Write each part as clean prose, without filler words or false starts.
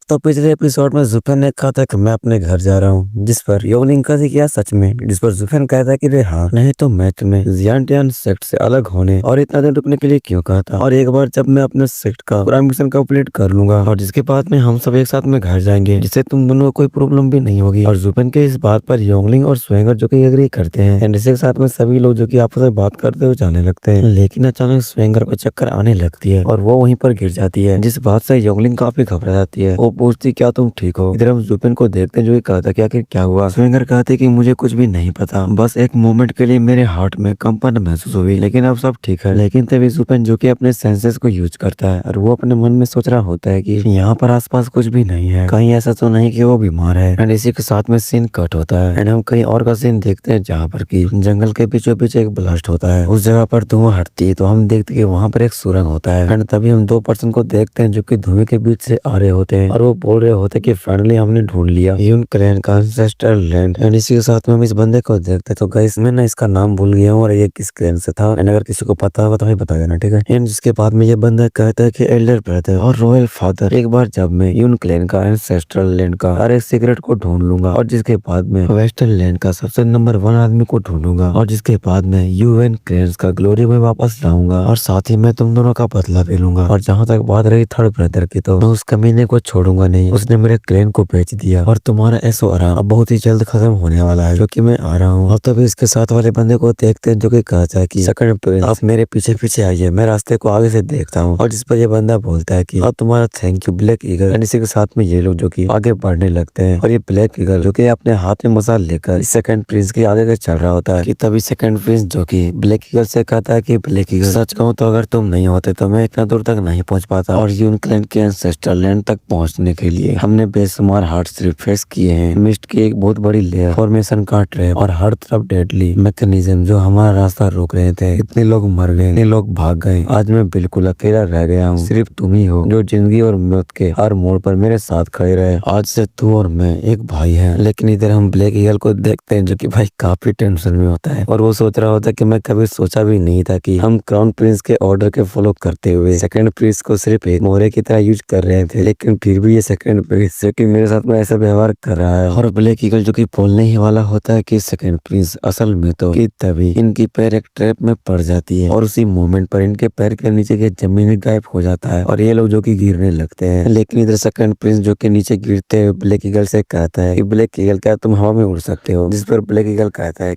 तो पिछले एपिसोड में जुफेन ने कहा था कि मैं अपने घर जा रहा हूँ, जिस पर योगलिंग का किया सच में, जिस पर जुफेन कहता है कि रे हाँ, नहीं तो मैं तुम्हें जियांटियान सेक्ट से अलग होने और इतना दिन रुकने के लिए क्यों कहा था, और एक बार जब मैं अपने सेक्ट का पूरा मिशन कंप्लीट कर लूंगा और जिसके बाद में हम सब एक साथ में घर जाएंगे, जिससे तुम दोनों को कोई प्रॉब्लम भी नहीं होगी। और जुफेन के इस बात पर योगलिंग और स्वेंगर जो की एग्री करते हैं एंड इसी के साथ में सभी लोग जो की आपस में बात करते हुए जाने लगते हैं। लेकिन अचानक स्वेंगर को चक्कर आने लगती है और वो वहीं पर गिर जाती है, जिस बात से योगलिंग काफी घबरा जाती है। वो पूछती क्या तुम ठीक हो। इधर हम जुफेन को देखते हैं जो कहा था कि आखिर क्या हुआ। स्वेंगर कहते कि मुझे कुछ भी नहीं पता, बस एक मोमेंट के लिए मेरे हार्ट में कंपन महसूस हुई, लेकिन अब सब ठीक है। लेकिन तभी जुफेन जो कि अपने सेंसेस को यूज करता है और वो अपने मन में सोच रहा होता है कि यहाँ पर आसपास कुछ भी नहीं है, कहीं ऐसा तो नहीं कि वो बीमार है। एंड इसी के साथ में सीन कट होता है एंड हम कहीं और का सीन देखते हैं जहाँ पर की जंगल के बीचों बीच एक ब्लास्ट होता है। उस जगह पर धुआं हटती है तो हम देखते हैं वहाँ पर एक सुरंग होता है एंड तभी हम दो पर्सन को देखते हैं जो कि धुएं के बीच से आ रहे होते हैं और वो बोल रहे होते कि फाइनली हमने ढूंढ लिया यून क्लैन का एंसेस्ट्रल लैंड। एंड इसी के साथ में हम इस बंदे को देखते तो गाइस मैं ना इसका नाम भूल गया हूँ और ये किस क्लैन से था, एंड अगर किसी को पता होगा तो भाई बता देना, ठीक है। एंड जिसके बाद में ये बंदा कहता है कि एल्डर ब्रदर और रॉयल फादर, एक बार जब मैं यून क्लैन का एंसेस्ट्रल लैंड का हर एक सीक्रेट को ढूंढ लूंगा और जिसके बाद में वेस्टर्न लैंड का सबसे नंबर 1 आदमी को ढूंढूंगा और जिसके बाद में यूएन क्लैंस का ग्लोरी में वापस लाऊंगा और साथ ही मैं तुम दोनों का बदला भी लूंगा। और जहाँ तक बात रही थर्ड ब्रदर की, तो मैं उस कमीने को छोड़ूंगा नहीं, उसने मेरे क्लैन को बेच दिया और तुम्हारा ऐसो आराम अब बहुत ही जल्द खत्म होने वाला है, जो कि मैं आ रहा हूँ। और तभी इसके साथ वाले बंदे को देखते हैं जो कि कहता है कि सेकंड प्रिंस आप मेरे पीछे पीछे आइए, मैं रास्ते को आगे से देखता हूँ। और जिस पर ये बंदा बोलता है कि अब तुम्हारा thank you black eagle. And इसी के साथ में ये लोग जो कि आगे बढ़ने लगते हैं और ये ब्लैक ईगल जो कि अपने हाथ में मसाल लेकर सेकंड प्रिंस के आगे से चल रहा होता है कि तभी सेकंड प्रिंस जो कि ब्लैक ईगल से कहता है कि ब्लैक ईगल सच कहूँ तो अगर तुम नहीं होते तो मैं इतना दूर तक नहीं पहुंच पाता और यून क्लैन के एंसेस्ट्रल लैंड तक पहुंचने के लिए हमने बेशुमार हार्ड सिर्फ फेस किए हैं। मिस्ट की एक बहुत बड़ी लेयर, फॉर्मेशन का ट्रैप और हर तरफ डेडली मैकेनिज्म जो हमारा रास्ता रोक रहे थे। इतने लोग मर गए, इतने लोग भाग गए, आज मैं बिल्कुल अकेला रह गया हूँ। सिर्फ तुम ही हो जो जिंदगी और मौत के हर मोड़ पर मेरे साथ खड़े रहे। आज से तू और मैं एक भाई है। लेकिन इधर हम ब्लैक ईगल को देखते हैं जो कि भाई काफी टेंशन में होता है और वो सोच रहा होता है कि मैं कभी सोचा भी नहीं था कि हम क्राउन प्रिंस के ऑर्डर के फॉलो करते हुए सेकंड प्रिंस को सिर्फ एक मोहरे की तरह यूज कर रहे थे, लेकिन फिर भी ये सेकंड प्रिंस जो कि मेरे साथ में ऐसा व्यवहार कर रहा है। और ब्लैक ईगल जो कि बोलने ही वाला होता है कि सेकंड प्रिंस असल में तो कि तभी इनकी पैर एक ट्रैप में पड़ जाती है और उसी मोमेंट पर इनके पैर के नीचे के जमीन गायब हो जाता है और ये लोग जो कि गिरने लगते हैं। लेकिन इधर सेकंड प्रिंस जो कि नीचे गिरते हुए ब्लैक ईगल से कहता है कि ब्लैक ईगल क्या तुम हवा में उड़ सकते हो, जिस पर ब्लैक ईगल कहता है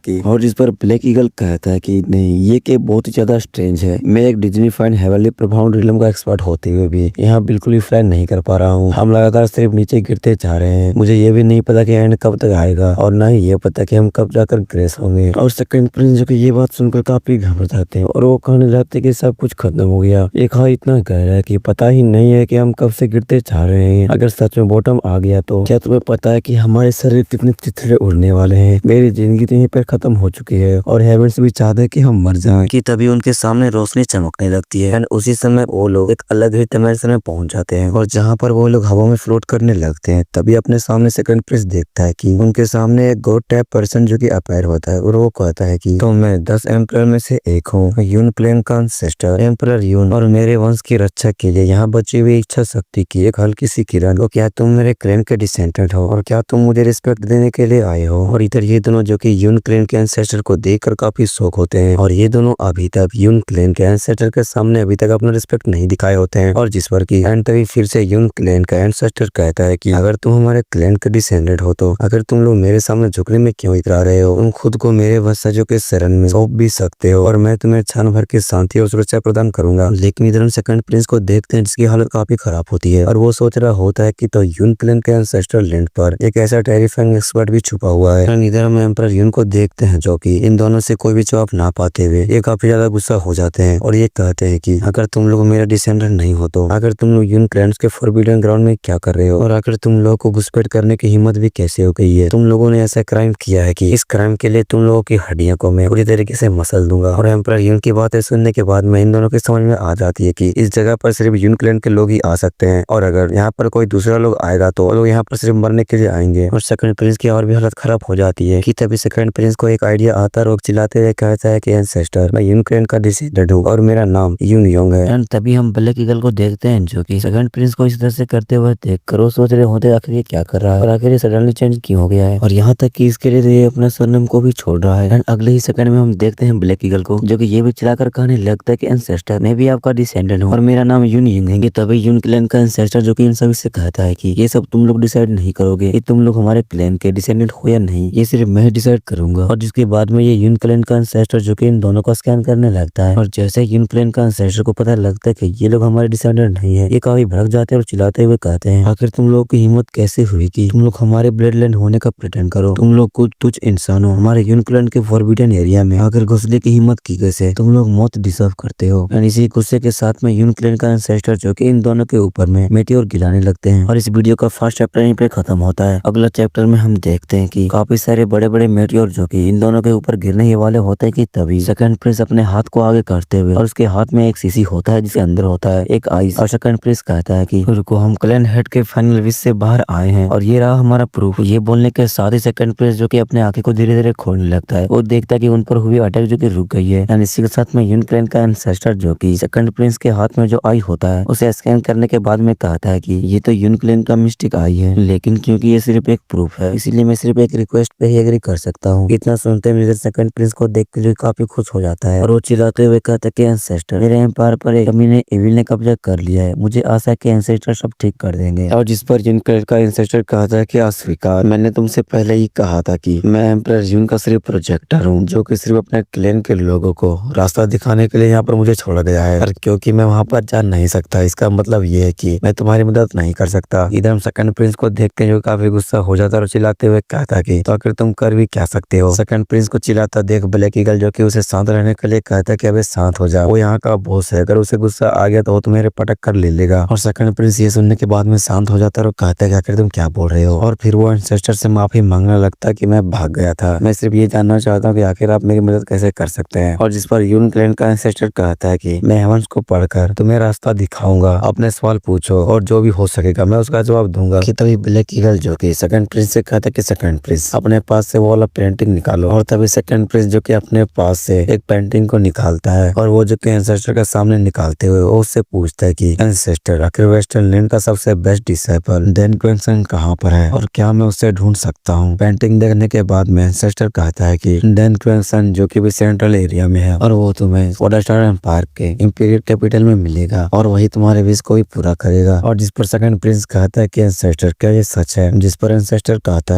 कि नहीं, ये के बहुत ही ज्यादा स्ट्रेंज है। मैं एक डिज्नीफाइड हेवनली प्रभाव रिलम का एक्सपर्ट होते हुए भी यहाँ बिल्कुल भी फ्लाई नहीं कर पा रहा हूँ। हम लगातार सिर्फ नीचे गिरते जा रहे हैं। मुझे ये भी नहीं पता कि एंड कब तक आएगा और ना ही ये पता कि हम कब जाकर ग्रेस होंगे। और सेकंड प्रिंस जो कि ये बात सुनकर काफी घबरा जाते हैं और वो कहने लगते कि सब कुछ खत्म हो गया। एक हाँ इतना गहरा है कि पता ही नहीं है कि हम कब से गिरते जा रहे हैं। अगर सच में बॉटम आ गया तो क्या तुम्हें पता है कि हमारे शरीर कितने तितरे उड़ने वाले हैं। मेरी जिंदगी तो यहीं पर खत्म हो चुकी है और हेवेंस भी चाहते हैं कि हम मर जाएं। कि तभी उनके सामने रोशनी चमकने लगती है एंड उसी समय वो लोग एक अलग ही डायमेंशन में पहुंच जाते हैं और जहां पर वो लोग हवा में फ्लोट करने लगते हैं। तभी अपने सामने सेकंड प्रिंस देखता है कि उनके सामने एक गॉड टाइप पर्सन जो कि अपीयर होता है और वो कहता है कि तो मैं 10 एम्परर में से एक हूँ, यून क्लैन का एंसेस्टर एम्परर यून, और मेरे वंश की रक्षा के लिए यहाँ बची हुई इच्छा शक्ति की एक हल्की सी किरण। तो क्या तुम मेरे क्लैन के डिसेंडेंट हो और क्या तुम मुझे रिस्पेक्ट देने के लिए आए हो। और इधर ये दोनों जो कि यून क्लैन के एंसेस्टर को देखकर काफी शौक होते हैं और ये दोनों अभी तक यून क्लैन के एंसेस्टर के सामने अभी तक अपना रिस्पेक्ट नहीं दिखाए होते हैं। और जिस पर की एंड तभी फिर से यून क्लैन का एंसेस्टर कहता है कि अगर तुम हमारे क्लैन के डिसेंडेंट हो तो अगर तुम लोग मेरे सामने झुकने में क्यों इतरा रहे हो। तुम खुद को मेरे वंशजों के शरण में सौंप भी सकते हो और मैं तुम्हें क्षण भर की शांति और सुरक्षा प्रदान करूंगा। लेकिन इधर हम सेकंड प्रिंस को देखते हैं जिसकी हालत काफी खराब होती है और वो सोच रहा होता है कि तो यून क्लैन के एंसेस्ट्रल लैंड पर एक ऐसा टेरिफाइंग एक्सपर्ट भी छुपा हुआ है। इधर हम एम्परर यून को देखते हैं जो कि इन दोनों से कोई भी जवाब ना पाते हुए ये काफी ज्यादा गुस्सा हो जाते हैं और ये कहते हैं कि अगर तुम लोग मेरा डिसेंडेंट नहीं हो तो आखिर तुम लोग यून क्लैंस के फॉरबिडन ग्राउंड में क्या कर रहे हो और आखिर तुम लोगों को घुसपैठ करने की हिम्मत भी कैसे हो गई है। तुम लोगों ने ऐसा क्राइम किया है कि इस क्राइम के लिए तुम लोगों की हड्डियों को मैं पूरी तरीके से मसल दूंगा। और एम्परर यून की बातें सुनने के बाद में इन दोनों की समझ में आ जाती है कि इस जगह पर सिर्फ यून क्लैन के लोग ही आ सकते हैं और अगर यहाँ पर कोई दूसरा लोग आएगा तो वो लोग यहाँ पर सिर्फ मरने के लिए आएंगे। और सेकंड प्रिंस की और भी हालत खराब हो जाती है कि तभी सेकंड प्रिंस को एक आइडिया आता है और चिल्लाते हुए कहता है कि एंसेस्टर मैं यून क्लैन का डिसेंडेंट हूँ और मेरा नाम यून योंग है। एंड तभी हम ब्लैक ईगल को देखते हैं जो कि सेकंड प्रिंस को इस तरह से करते हुए देखकर वो सोच रहे होते आखिर ये क्या कर रहा है और आखिर ये सडनली चेंज क्यों हो गया है। और यहाँ तक कि इसके लिए तो ये अपना सरनेम को भी छोड़ रहा है। एंड अगले ही सेकंड में हम देखते हैं ब्लैक ईगल को, जो कि ये भी चिल्लाकर कहने लगता है कि एंसेस्टर मैं भी आपका डिसेंडेंट हूँ और मेरा नाम यून यंग है। तभी यून क्लैन का एंसेस्टर जो कि इन सभी से कहता है कि ये सब तुम लोग डिसाइड नहीं करोगे कि तुम लोग हमारे क्लैन के डिसेंडेंट हो या नहीं, ये सिर्फ मैं डिसाइड करूंगा। और जिसके बाद में ये यून क्लैन का एंसेस्टर जो कि इन दोनों का स्कैन करने लगता है। और जैसे यून क्लैन का एंसेस्टर को पता लगता है कि ये लोग हमारे डिसेंडेंट नहीं है, ये काफी भड़क जाते हैं और चिल्लाते हुए कहते हैं आखिर तुम लोगों की हिम्मत कैसे हुई कि तुम लोग हमारे ब्लड लाइन होने का प्रिटेंड करो, तुम लोग कुछ तुच्छ इंसान हो, हमारे यून क्लैन के फॉरबिडन एरिया में आकर घुसने की हिम्मत की कैसे, तुम लोग मौत डिजर्व करते हो। एंड इसी गुस्से के साथ में यून क्लैन का एंसेस्टर जो कि इन दोनों के ऊपर में मेटियोर गिराने लगते हैं। और इस वीडियो का फर्स्ट चैप्टर यहीं पे खत्म होता है। अगला चैप्टर में हम देखते हैं कि काफी सारे बड़े बड़े मेटियोर जो कि इन दोनों के ऊपर गिरने ही वाले होते हैं कि तभी सेकंड प्रिंस अपने हाथ को आगे करते हुए और उसके हाथ में एक शीशी होता है जिसके अंदर होता है एक आइस। और सेकंड प्रिंस कहता है कि रुको, हम क्लैन हेड के फाइनल विश से बाहर आए हैं और ये रहा हमारा प्रूफ। ये बोलने के साथ ही सेकंड प्रिंस जो कि अपने आंखें को धीरे धीरे खोलने लगता है। वो देखता है कि उन पर हुई अटैक जो कि रुक गई है। एंड इसी के साथ में यून क्लैन का एंसेस्टर जो कि सेकंड प्रिंस के हाथ में जो आई होता है उसे स्कैन करने के बाद में कहता है कि ये तो यून क्लैन का मिस्टेक आई है, लेकिन क्योंकि ये सिर्फ एक प्रूफ है इसीलिए मैं सिर्फ एक रिक्वेस्ट पे ही एग्री कर सकता हूँ। इतना सुनते मेजर सेकंड प्रिंस को देख के जो काफी खुश हो जाता है और वो चिल्लाते हुए कहता है कि एंसेस्टर मेरे एम्पायर पर एक कमीने एविल ने कब्जा कर लिया है, मुझे आशा है कि एंसेस्टर सब ठीक कर देंगे। और जिस पर यून क्लैन का एंसेस्टर कहता है कि अस्वीकार, मैंने तुमसे पहले ही कहा था कि मैं एम्परर यून का सिर्फ प्रोजेक्टर हूँ जो कि सिर्फ अपने क्लैन के लोगों को रास्ता दिखाने के लिए यहाँ पर मुझे छोड़ा गया है। और क्योंकि मैं वहाँ पर जा नहीं सकता इसका मतलब ये है कि मैं तुम्हारी मदद नहीं कर सकता। इधर हम सेकंड प्रिंस को देख के जो काफी गुस्सा हो जाता है और चिल्लाते हुए कहता कि तो आखिर तुम कर भी क्या सकते हो। सेकंड प्रिंस को चिल्लाता देख ब्लैक ईगल जो कि उसे शांत रहने के लिए कहता है कि अबे शांत हो जा, वो यहाँ का बॉस है, अगर उसे गुस्सा आ गया तो वो तुम्हें पटक कर ले लेगा। और सेकंड प्रिंस ये सुनने के बाद में शांत हो जाता है और कहता है कि आखिर तुम क्या बोल रहे हो। और फिर वो एंसेस्टर से माफी मांगने लगता है कि मैं भाग गया था, मैं सिर्फ ये जानना चाहता हूँ कि आखिर आप मेरी मदद कैसे कर सकते हैं। और जिस पर यून क्लैन का एंसेस्टर कहता है कि मैं हेवंस को पढ़कर तुम्हें रास्ता दिखाऊंगा, अपने सवाल पूछो और जो भी हो सकेगा मैं उसका जवाब दूंगा। कि तभी ब्लैक ईगल जो कि सेकंड प्रिंस से कहता है कि सेकंड प्रिंस अपने पास से वो वाला पेंटिंग निकालो। और तभी सेकंड प्रिंस जो कि अपने पास से एक पेंटिंग को निकालता है और वो जो कि एंसेस्टर के सामने निकालते हुए वो उससे पूछता है कि एंसेस्टर आखिर वेस्टर्न लैंड का सबसे बेस्ट डिसाइपल डैन क्वेंसन कहाँ पर है और क्या मैं उसे ढूंढ सकता हूँ। पेंटिंग देखने के बाद में एंसेस्टर कहता है कि डैन क्वेंसन जो कि भी सेंट्रल एरिया में है और वो तुम्हें वोडास्टार एम्पायर के इंपीरियल कैपिटल में मिलेगा और वही तुम्हारे विश को भी पूरा करेगा। और जिस पर सेकंड प्रिंस कहता है कि एंसेस्टर क्या ये सच है। जिस पर एंसेस्टर कहता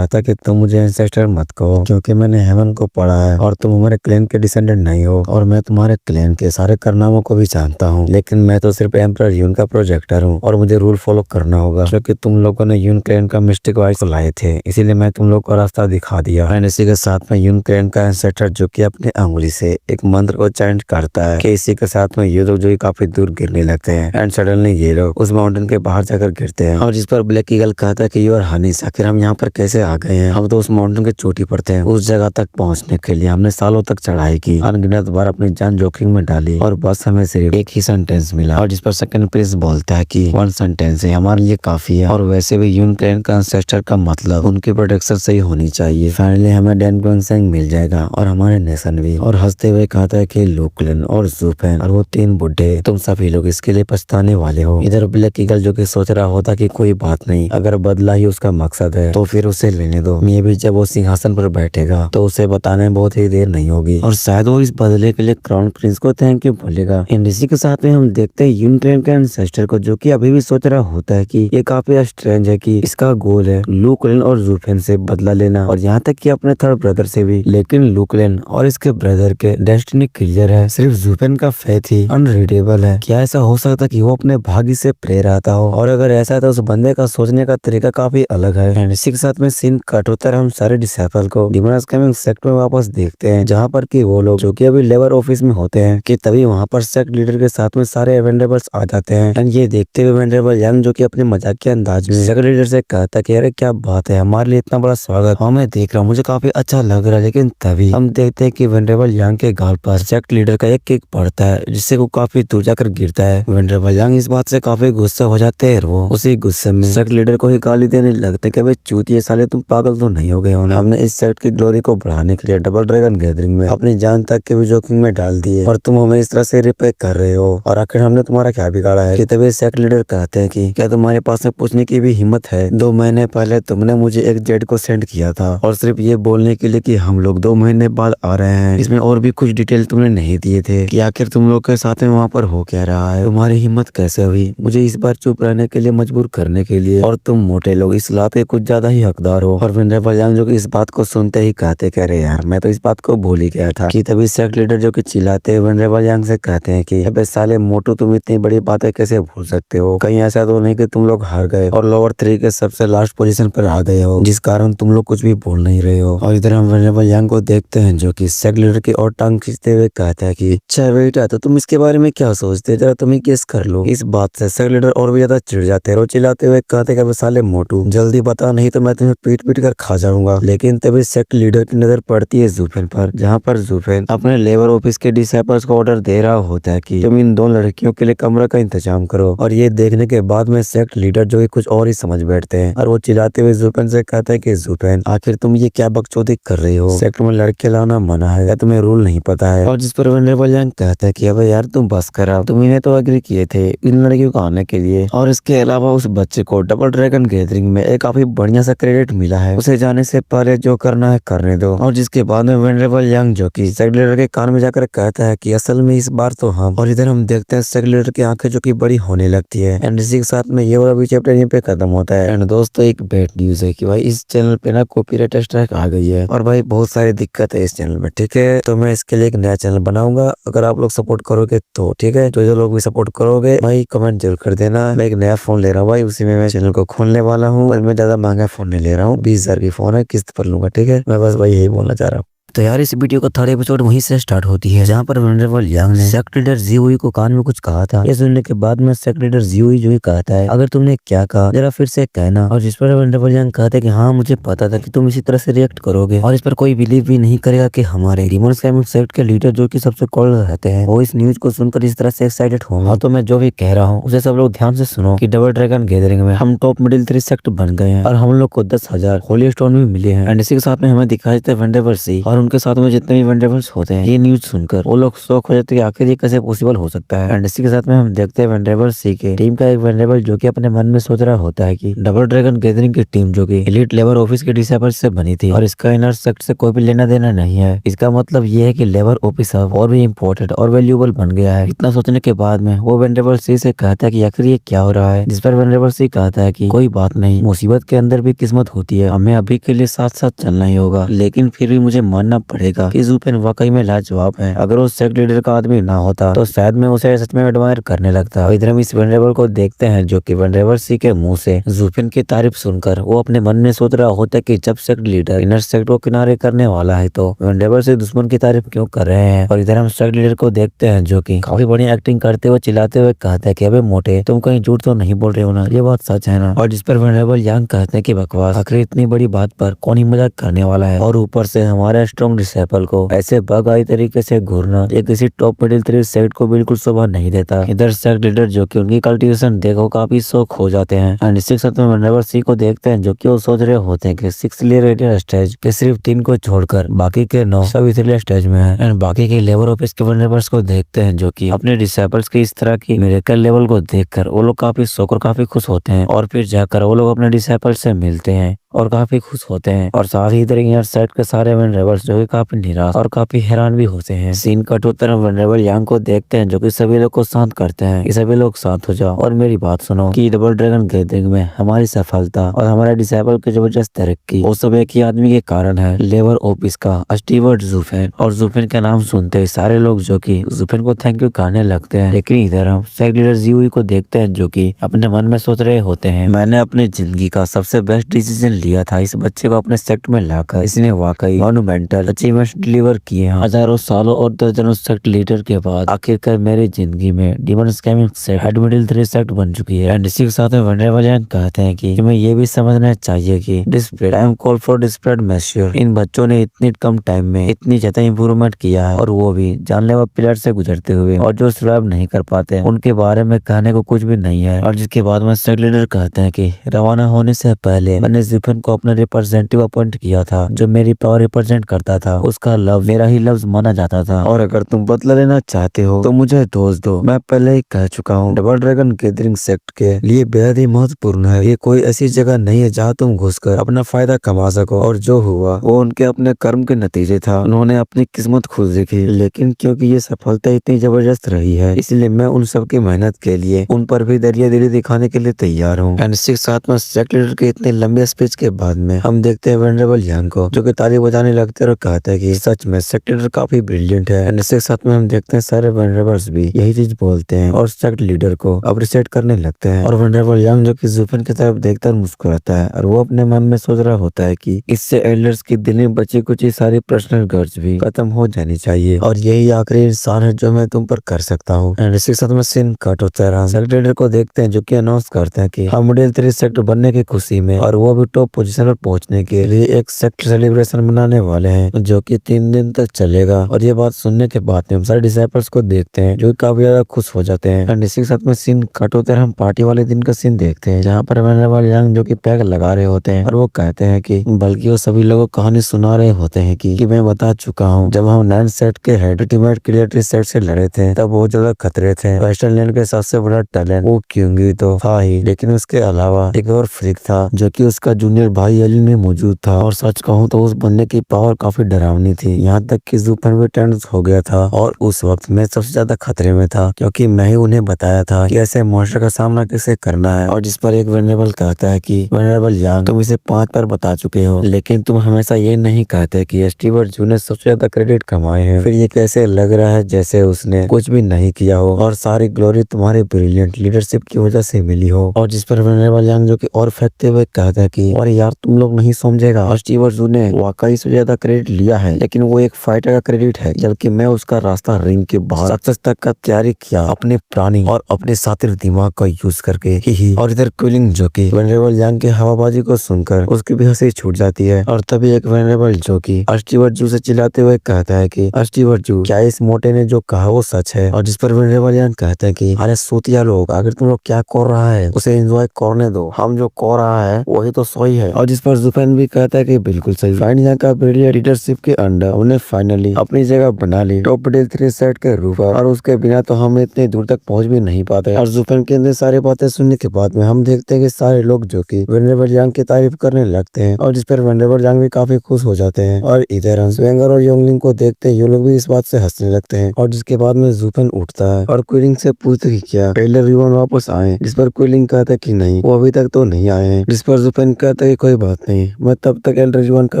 है कि तुम मुझे एंसेस्टर मत कहो क्योंकि मैंने हेवन को पढ़ा है और तुम हमारे क्लैन के डिसेंडेंट नहीं हो और मैं तुम्हारे क्लैन के सारे कारनामों को भी जानता हूँ, लेकिन मैं तो सिर्फ एम्परर यून का प्रोजेक्टर हूँ और मुझे रूल फॉलो करना होगा क्योंकि तुम लोगों ने यून क्लैन का मिस्टेक वाइज लाए थे, इसीलिए मैं तुम लोग को रास्ता दिखा दिया। एंड इसी के साथ में यून क्लैन का एंसेस्टर जो कि अपनी अंगुली से एक मंत्र को चैंट करता है कि इसी के साथ में ये लोग जो काफी दूर गिरने लगते हैं। एंड सडनली ये लोग उस माउंटेन के बाहर जाकर गिरते हैं। और जिस पर ब्लैक ईगल कहता है कि यू आर हनीस, आखिर हम यहाँ पर कैसे आ गए हैं, हम तो उस माउंटेन के चोटी पर थे। उस जगह तक पहुंचने के लिए हमने सालों तक चढ़ाई की, अनगिनत बार अपनी जान जोखिम में डाली और बस हमें सिर्फ एक ही सेंटेंस मिला। और जिस पर सेकंड प्रिंस बोलता है कि वन सेंटेंस है हमारे लिए काफी है और वैसे भी यून क्लैन का एंसेस्टर का मतलब उनकी प्रोटेक्शन सही होनी चाहिए। फाइनली हमें डैन क्वेंसन मिल जाएगा और हमारे नेशन भी। और हंसते हुए कहता है कि लुक्लेन और ज़ूफेन और वो तीन बुड्ढे तुम सभी लोग इसके लिए पछताने वाले हो। इधर ब्लैक ईगल जो कि सोच रहा होता कि कोई बात नहीं, अगर बदला ही उसका मकसद है तो फिर उसे लेने दो, मैं भी जब वो सिंहासन पर बैठेगा तो उसे बताने में बहुत ही देर नहीं होगी और शायद वो इस बदले के लिए क्राउन प्रिंस को थैंक यू बोलेगा। इसी के साथ में हम देखते हैं यून क्लैन के एंसेस्टर को जो कि अभी भी सोच रहा होता है कि ये काफी स्ट्रेंज है कि इसका गोल है लुक्लेन और ज़ूफेन से बदला लेना और यहाँ तक कि अपने थर्ड ब्रदर से भी, लेकिन लुक्लेन और इसके ब्रदर के डेस्टिनी क्लियर है, सिर्फ ज़ूफेन का फेथ ही अनरीडेबल है। क्या ऐसा हो सकता कि वो अपने भाग्य से प्रेर आता हो, और अगर ऐसा है तो उस बंदे का सोचने का तरीका काफी अलग है। इसी के साथ में सीन कट होता है, हम सारे डिसाइपल को डिमोनस कमिंग सेक्ट में वापस देखते हैं जहाँ पर कि वो लोग जो कि अभी लेबर ऑफिस में होते हैं कि तभी वहाँ पर सेक्ट लीडर के साथ में सारे एवेंडेबल्स आ जाते हैं। एंड ये देखते हुए एवेंडेबल यंग जो कि अपने मजाकिया अंदाज में सेक्ट लीडर से कहता कि अरे क्या बात है, हमारे लिए इतना बड़ा स्वागत, हाँ मैं देख रहा हूँ, मुझे काफी अच्छा लग रहा है। लेकिन तभी हम देखते हैं कि वेंडरेबल यंग के गाल पर सेक्ट लीडर का एक किक पड़ता है जिससे वो काफी दूर जाकर गिरता है। वेंडरेबल यंग इस बात से काफी गुस्सा हो जाते हैं। वो उसी गुस्से में सेक्ट लीडर को ही गाली देने लगते कि भाई चूतिए साले, तुम पागल तो नहीं हो गए हो ना, हमने इस सेक्ट की ग्लोरी को बढ़ाने के लिए डबल ड्रैगन गैदरिंग में अपनी जान तक के भी जोखिम में डाल दिए और तुम हमें इस तरह से रिपेयर कर रहे हो और आखिर हमने तुम्हारा क्या बिगाड़ा है। कि तभी तभी सेक्ट लीडर कहते हैं कि क्या तुम्हारे पास में पूछने की भी हिम्मत है? 2 महीने पहले तुमने मुझे एक जेट को सेंड किया था और सिर्फ ये बोलने के लिए कि हम लोग 2 महीने बाद आ रहे हैं। इसमें और भी कुछ डिटेल तुमने नहीं दिए थे कि आखिर तुम लोग के साथ में वहाँ पर हो क्या रहा है। तुम्हारी हिम्मत कैसे हुई मुझे इस बार चुप रहने के लिए मजबूर करने के लिए? और तुम मोटे लोग इस बात के कुछ ज्यादा ही हकदार हो। और वेनरेबल यांग जो कि इस बात को सुनते ही कहते कह रहे यार मैं तो इस बात को भूल ही गया था। कि तभी सेक्ट लीडर जो कि चिल्लाते वेनरेबल यांग से कहते हैं कि अबे साले मोटू तुम इतनी बड़ी बातें कैसे भूल सकते हो? कहीं ऐसा तो नहीं कि तुम लोग हार गए और लोअर 3 के सबसे लास्ट पोजीशन पर आ गए हो जिस कारण तुम लोग कुछ भी बोल नहीं रहे हो। और इधर हम वेनरेबल यांग को देखते हैं जो कि सेक्ट लीडर की और टांग खींचते हुए कहता है कि अच्छा बेटा तो तुम इसके बारे में क्या सोचते, जरा तुम ही गेस कर लो। इस बात से सेक्ट लीडर और भी ज्यादा चिढ़ जाते हैं और चिल्लाते हुए कहते हैं साले मोटू जल्दी बता नहीं तो मैं तुम्हें पीट पीट कर खा जाऊंगा। लेकिन तभी सेक्ट लीडर की नजर पड़ती है जुफेन पर, जहाँ पर जुफेन अपने लेबर ऑफिस के डिसाइपल्स को ऑर्डर दे रहा होता है कि तुम इन 2 लड़कियों के लिए कमरा का इंतजाम करो। और ये देखने के बाद में सेक्ट लीडर जो कि कुछ और ही समझ बैठते हैं और वो चिल्लाते हुए जुफेन से कहते हैं कि जुफेन आखिर तुम ये क्या बकचोदी कर रही हो? सेक्ट में लड़के लाना मना है या तुम्हें रूल नहीं पता है? और जिस पर वेनरेबल यांग कहता है कि अबे यार तुम बस करा, तुम इन्हें तो एग्री किए थे इन लड़कियों को आने के लिए। और इसके अलावा उस बच्चे को डबल ड्रैगन गैदरिंग में एक काफी बढ़िया सा क्रेडिट मिला है, उसे जाने से पहले जो करना है करने दो। और जिसके बाद में वेनरेबल यांग जो कि सेक्ट लीडर के कान में जाकर कहता है कि असल में इस बार तो हम। और इधर हम देखते हैं सेक्ट लीडर की आंखें जो कि बड़ी होने लगती है। एंड इसी के साथ में ये वाला भी चैप्टर यहीं पे खत्म होता है। एंड दोस्तों एक बैड न्यूज है कि भाई इस चैनल पे ना कॉपीराइट स्ट्राइक आ गई है और भाई बहुत सारी दिक्कत है इस चैनल में, ठीक है। तो मैं इसके लिए एक नया चैनल बनाऊंगा, अगर आप लोग सपोर्ट करोगे तो ठीक है। तो जो लोग भी सपोर्ट करोगे भाई कमेंट जरूर कर देना। मैं एक नया फोन ले रहा हूँ भाई, उसी में मैं चैनल को खोलने वाला हूँ और मैं ज्यादा महंगा फोन नहीं ले रहा हूँ, 20,000 की फोन है, किस्त पर लूंगा, ठीक है। मैं बस भाई यही बोलना चाह रहा हूँ। तो यार इस वीडियो का 3rd एपिसोड वहीं से स्टार्ट होती है जहाँ पर वेनरेबल यांग ने सेक्ट लीडर जियोई को कान में कुछ कहा था। ये सुनने के बाद में सेक्ट लीडर जियोई जो ही कहता है अगर तुमने क्या कहा जरा फिर से कहना। और जिस पर वेनरेबल यांग कहते हैं कि हाँ मुझे पता था कि तुम इसी तरह से रिएक्ट करोगे और इस पर कोई बिलीव भी नहीं करेगा कि हमारे डीमन स्कैमिंग सेक्ट के लीडर जो की सबसे कॉल रहते हैं वो इस न्यूज को सुनकर इस तरह से एक्साइटेड होंगे। तो मैं जो भी कह रहा हूँ उसे सब लोग ध्यान से सुनो कि डबल ड्रैगन गैदरिंग में हम टॉप मिडिल 3 सेक्ट बन गए हैं और हम लोग को 10,000 होली स्टोन भी मिले हैं। एंड इसी के साथ में हमें दिखाई देते हैं वेनरेबल सी और उनके साथ में जितने वेंडेबल्स होते हैं। ये न्यूज सुनकर वो लोग शौक हो जाते हैं कि आखिर ये कैसे पॉसिबल हो सकता है। एंड इसी के साथ में हम देखते हैं वेंडेबल सी के टीम का एक वेंडेबल जो कि अपने मन में सोच रहा होता है कि डबल ड्रैगन गैदरिंग की टीम जो कि एलीट लेबर ऑफिस के डिसाइपल्स से बनी थी और इसका इनर सेक्ट से कोई भी लेना देना नहीं है। इसका मतलब ये है कि लेबर ऑफिस अब और भी इम्पोर्टेंट और वैल्यूएबल बन गया है। इतना सोचने के बाद में वो वेंडेबल सी से कहता है कि आखिर ये क्या हो रहा है, जिस पर वेंडेबल सी कहता है कि कोई बात नहीं, मुसीबत के अंदर भी किस्मत होती है, हमें अभी के लिए साथ साथ चलना ही होगा। लेकिन फिर भी मुझे मानना पड़ेगा कि जुफेन वाकई में लाजवाब है। अगर वो सेक्ट लीडर का आदमी ना होता तो शायद मैं उसे सच में एडमायर करने लगता। इधर हम इस वेनरेबल को देखते हैं जो कि वेनरेबल सी के मुंह से जुफेन की तारीफ सुनकर वो अपने मन में सोच रहा होता है कि जब सेक्ट लीडर इनर सेक्ट को किनारे करने वाला है तो वेनरेबल से दुश्मन की तारीफ क्यों कर रहे हैं। और इधर हम सेक्ट लीडर को देखते हैं जो कि काफी बढ़िया एक्टिंग करते हुए चिल्लाते हुए कहते हैं कि अबे मोटे तुम कहीं झूठ तो नहीं बोल रहे हो ना, ये बात सच है ना। और जिस पर वेनरेबल यांग कहते हैं कि बकवास, आखिर इतनी बड़ी बात पर कौन ही मजाक करने वाला है। और ऊपर से हमारे स्ट्रॉन्ग डिसाइपल को ऐसे बगाई तरीके से घूरना ये किसी टॉप मिडिल 3 सेक्ट को बिल्कुल शोभा नहीं देता। इधर सेक्ट लीडर जो कि उनकी कल्टिवेशन देखो काफी शौक हो जाते हैं। एंड इसी के साथ में वेनरेबल सी को देखते हैं जो कि वो सोच रहे होते हैं कि 6 लेयर स्टेज के सिर्फ 3 को छोड़कर बाकी के 9 सब इथेरियल स्टेज में है। एंड बाकी के लेबर ऑफिस के वेनरेबल्स को देखते हैं जो कि अपने डिसाइपल्स की इस तरह की मिरेकल लेवल को देखकर वो लोग काफी शौक और काफी खुश होते हैं और फिर जाकर वो लोग अपने डिसाइपल्स से मिलते हैं और काफी खुश होते हैं। और साथ ही इधर यार सेट के सारे वेनरेबल्स जो कि काफी निराश और काफी हैरान भी होते हैं। सीन कट होते हैं, वेनरेबल यांग को देखते हैं जो कि सभी लोग को शांत करते हैं कि सभी लोग शांत हो जाओ और मेरी बात सुनो कि डबल ड्रैगन गैदरिंग में हमारी सफलता और हमारे डिसाइपल की जबरदस्त तरक्की वो सब एक ही आदमी के कारण है, लेबर ऑफिस का स्टीवर्ट जुफेन। और जुफेन का नाम सुनते ही सारे लोग जो कि जुफेन को थैंक यू कहने लगते हैं। लेकिन इधर हम सेक्ट लीडर जियोई को देखते हैं जो कि अपने मन में सोच रहे होते हैं मैंने अपनी जिंदगी का सबसे बेस्ट डिसीजन लिया था इस बच्चे को अपने सेक्ट में लाकर। इसने वाकई मॉन्यूमेंटल अचीवमेंट डिलीवर किए हैं। हजारों सालों और दर्जनों सेक्ट लीडर के बाद आखिरकार मेरी जिंदगी में demon scamming sect head middle 3 sect बन चुकी है। एंड इसी के साथ में वेनरेबल यांग कहते हैं कि हमें ये भी समझना चाहिए कि डिस्प्रेड आई एम कॉल फॉर डिस्प्रेड मैश्योर। इन बच्चों ने इतनी कम टाइम में इतनी ज्यादा इंप्रूवमेंट किया है और वो भी जानलेवा पिलर से गुजरते हुए, और जो सर्वाइव नहीं कर पाते उनके बारे में कहने को कुछ भी नहीं है। और जिसके बाद में सेक्ट लीडर कहते हैं कि रवाना होने से पहले मैंने जुफेन को अपना रिप्रेजेंटेटिव अपॉइंट किया था, जो मेरी पावर रिप्रेजेंट करता था। उसका लव मेरा ही लफ्ज माना जाता था। और अगर तुम बदला लेना चाहते हो तो मुझे दोष दो। मैं पहले ही कह चुका हूँ, डबल ड्रैगन गैदरिंग सेक्ट के लिए बेहद ही महत्वपूर्ण है। ये कोई ऐसी जगह नहीं है जहाँ तुम घुसकर अपना फायदा कमा सको। और जो हुआ वो उनके अपने कर्म के नतीजे था। उन्होंने अपनी किस्मत खुद लिखी, लेकिन क्योंकि ये सफलता इतनी जबरदस्त रही है, इसलिए मैं उन सब की मेहनत के लिए उन पर भी दरिया दिली दिखाने के लिए तैयार हूँ। साथ में सेक्ट लीडर के इतने लंबे स्पीच के बाद में हम देखते हैं वेनरेबल यांग को, जो कि ताली बजाने लगते हैं और कहते हैं कि सच में सेक्ट लीडर काफी ब्रिलियंट है। एंड इसके साथ में हम देखते हैं सारे वेनरेबल्स भी यही चीज बोलते हैं और सेक्ट लीडर को अप्रिशिएट करने लगते हैं। और वेनरेबल यांग जो कि जुफेन की तरफ देखकर मुस्कुराता है और वो अपने मन में सोच रहा होता है कि इससे एल्डर्स की दिल में बची कुछ सारी पर्सनल गर्ज भी खत्म हो जानी चाहिए और यही आखिरी इंसान है जो मैं तुम पर कर सकता हूँ। एंड इसके साथ में सीन कट होता है। सेक्ट लीडर को देखते हैं जो कि अनाउंस करते हैं कि हम मॉडल 3 सेक्ट बनने की खुशी में और वो भी टॉप पोजीशन पर पहुंचने के लिए एक सेक्ट सेलिब्रेशन मनाने वाले हैं, जो कि 3 दिन तक चलेगा। और ये बात सुनने के बाद में हम सारे डिसाइपल्स को देखते हैं जो काफी ज्यादा खुश हो जाते हैं। एंड इसी के साथ में सीन कट होते हैं। हम पार्टी वाले दिन का सीन देखते हैं जहाँ पर वेनरेबल यांग जो कि पैक लगा रहे होते हैं और वो कहते हैं कि बल्कि वो सभी लोगों को कहानी सुना रहे होते हैं कि मैं बता चुका हूँ, जब हम 9 सेट के हेड अल्टीमेट क्रिएटिव सेट से लड़े थे तब बहुत ज्यादा खतरे थे। वेस्टर्न लैंड के सबसे बड़ा टैलेंट वो क्योंगी तो था ही, लेकिन उसके अलावा एक और फ्रिक था जो कि उसका जूनियर भाई एलिन में मौजूद था। और सच कहूँ तो उस बंदे की पावर काफी डरावनी थी, यहाँ तक कि जुफेन भी टेंस हो गया था। और उस वक्त मैं सबसे ज्यादा खतरे में था क्योंकि मैं ही उन्हें बताया था कि ऐसे मॉन्स्टर का सामना कैसे करना है। और जिस पर एक वेनरेबल कहता है कि वेनरेबल यांग तुम इसे 5 बार बता चुके हो, लेकिन तुम हमेशा ये नहीं कहते कि स्टीवर्ट जू ने सबसे ज्यादा क्रेडिट कमाए हैं। फिर ये कैसे लग रहा है जैसे उसने कुछ भी नहीं किया हो और सारी ग्लोरी तुम्हारे ब्रिलियंट लीडरशिप की वजह से मिली हो। और जिस पर वेनरेबल यांग जो कि और फेंकते हुए कहता है कि और यार तुम लोग नहीं समझेगा, स्टीवर्ट जू ने वाकई से ज्यादा क्रेडिट लिया है, लेकिन वो एक फाइटर का क्रेडिट है, जबकि मैं उसका रास्ता रिंग के बाहर सक्सेस तक का तैयारी किया अपने प्लानिंग और अपने सातिर दिमाग का यूज करके ही। और इधर क्विलिंग जो कि वेनरेबल यांग के हवाबाजी को सुनकर उसकी भी हंसी छूट जाती है। और तभी एक वेनरेबल जो कि स्टीवर्ट जू से चिल्लाते हुए कहता है कि स्टीवर्ट जू क्या इस मोटे ने जो कहा वो सच है। और जिस पर वेनरेबल यांग कहते हैं कि अरे सूतिया लोग, अगर तुम लोग क्या कर रहा है उसे एंजॉय करने दो, हम जो कर रहा है वही तो सही है। और जिस पर जुफेन भी कहता है कि बिल्कुल सही। फाइन यांग का ब्रिलियंट लीडरशिप के अंडर उन्हें फाइनली अपनी जगह बना ली टॉप मॉडल 3 सेट के रूप, और उसके बिना तो हम इतने दूर तक पहुंच भी नहीं पाते। और जुफेन के अंदर सारी बातें सुनने के बाद में हम देखते हैं कि सारे लोग जो कि वेनरेबल यांग की तारीफ करने लगते हैं और जिस पर वेनरेबल यांग भी काफी खुश हो जाते हैं। और इधर हम स्वेंगर और योंगलिंग को देखते हैं, ये लोग भी इस बात से हंसने लगते हैं। और जिसके बाद में जुफेन उठता है और क्विलिंग से पूछते कि क्या एल्डर रिवन वापस आए, जिस पर क्विलिंग कहता है कि नहीं, वो अभी तक तो नहीं आए हैं। जिस पर जुफेन कहता है कि कोई बात नहीं, मैं तब तक एल्डर रिवन का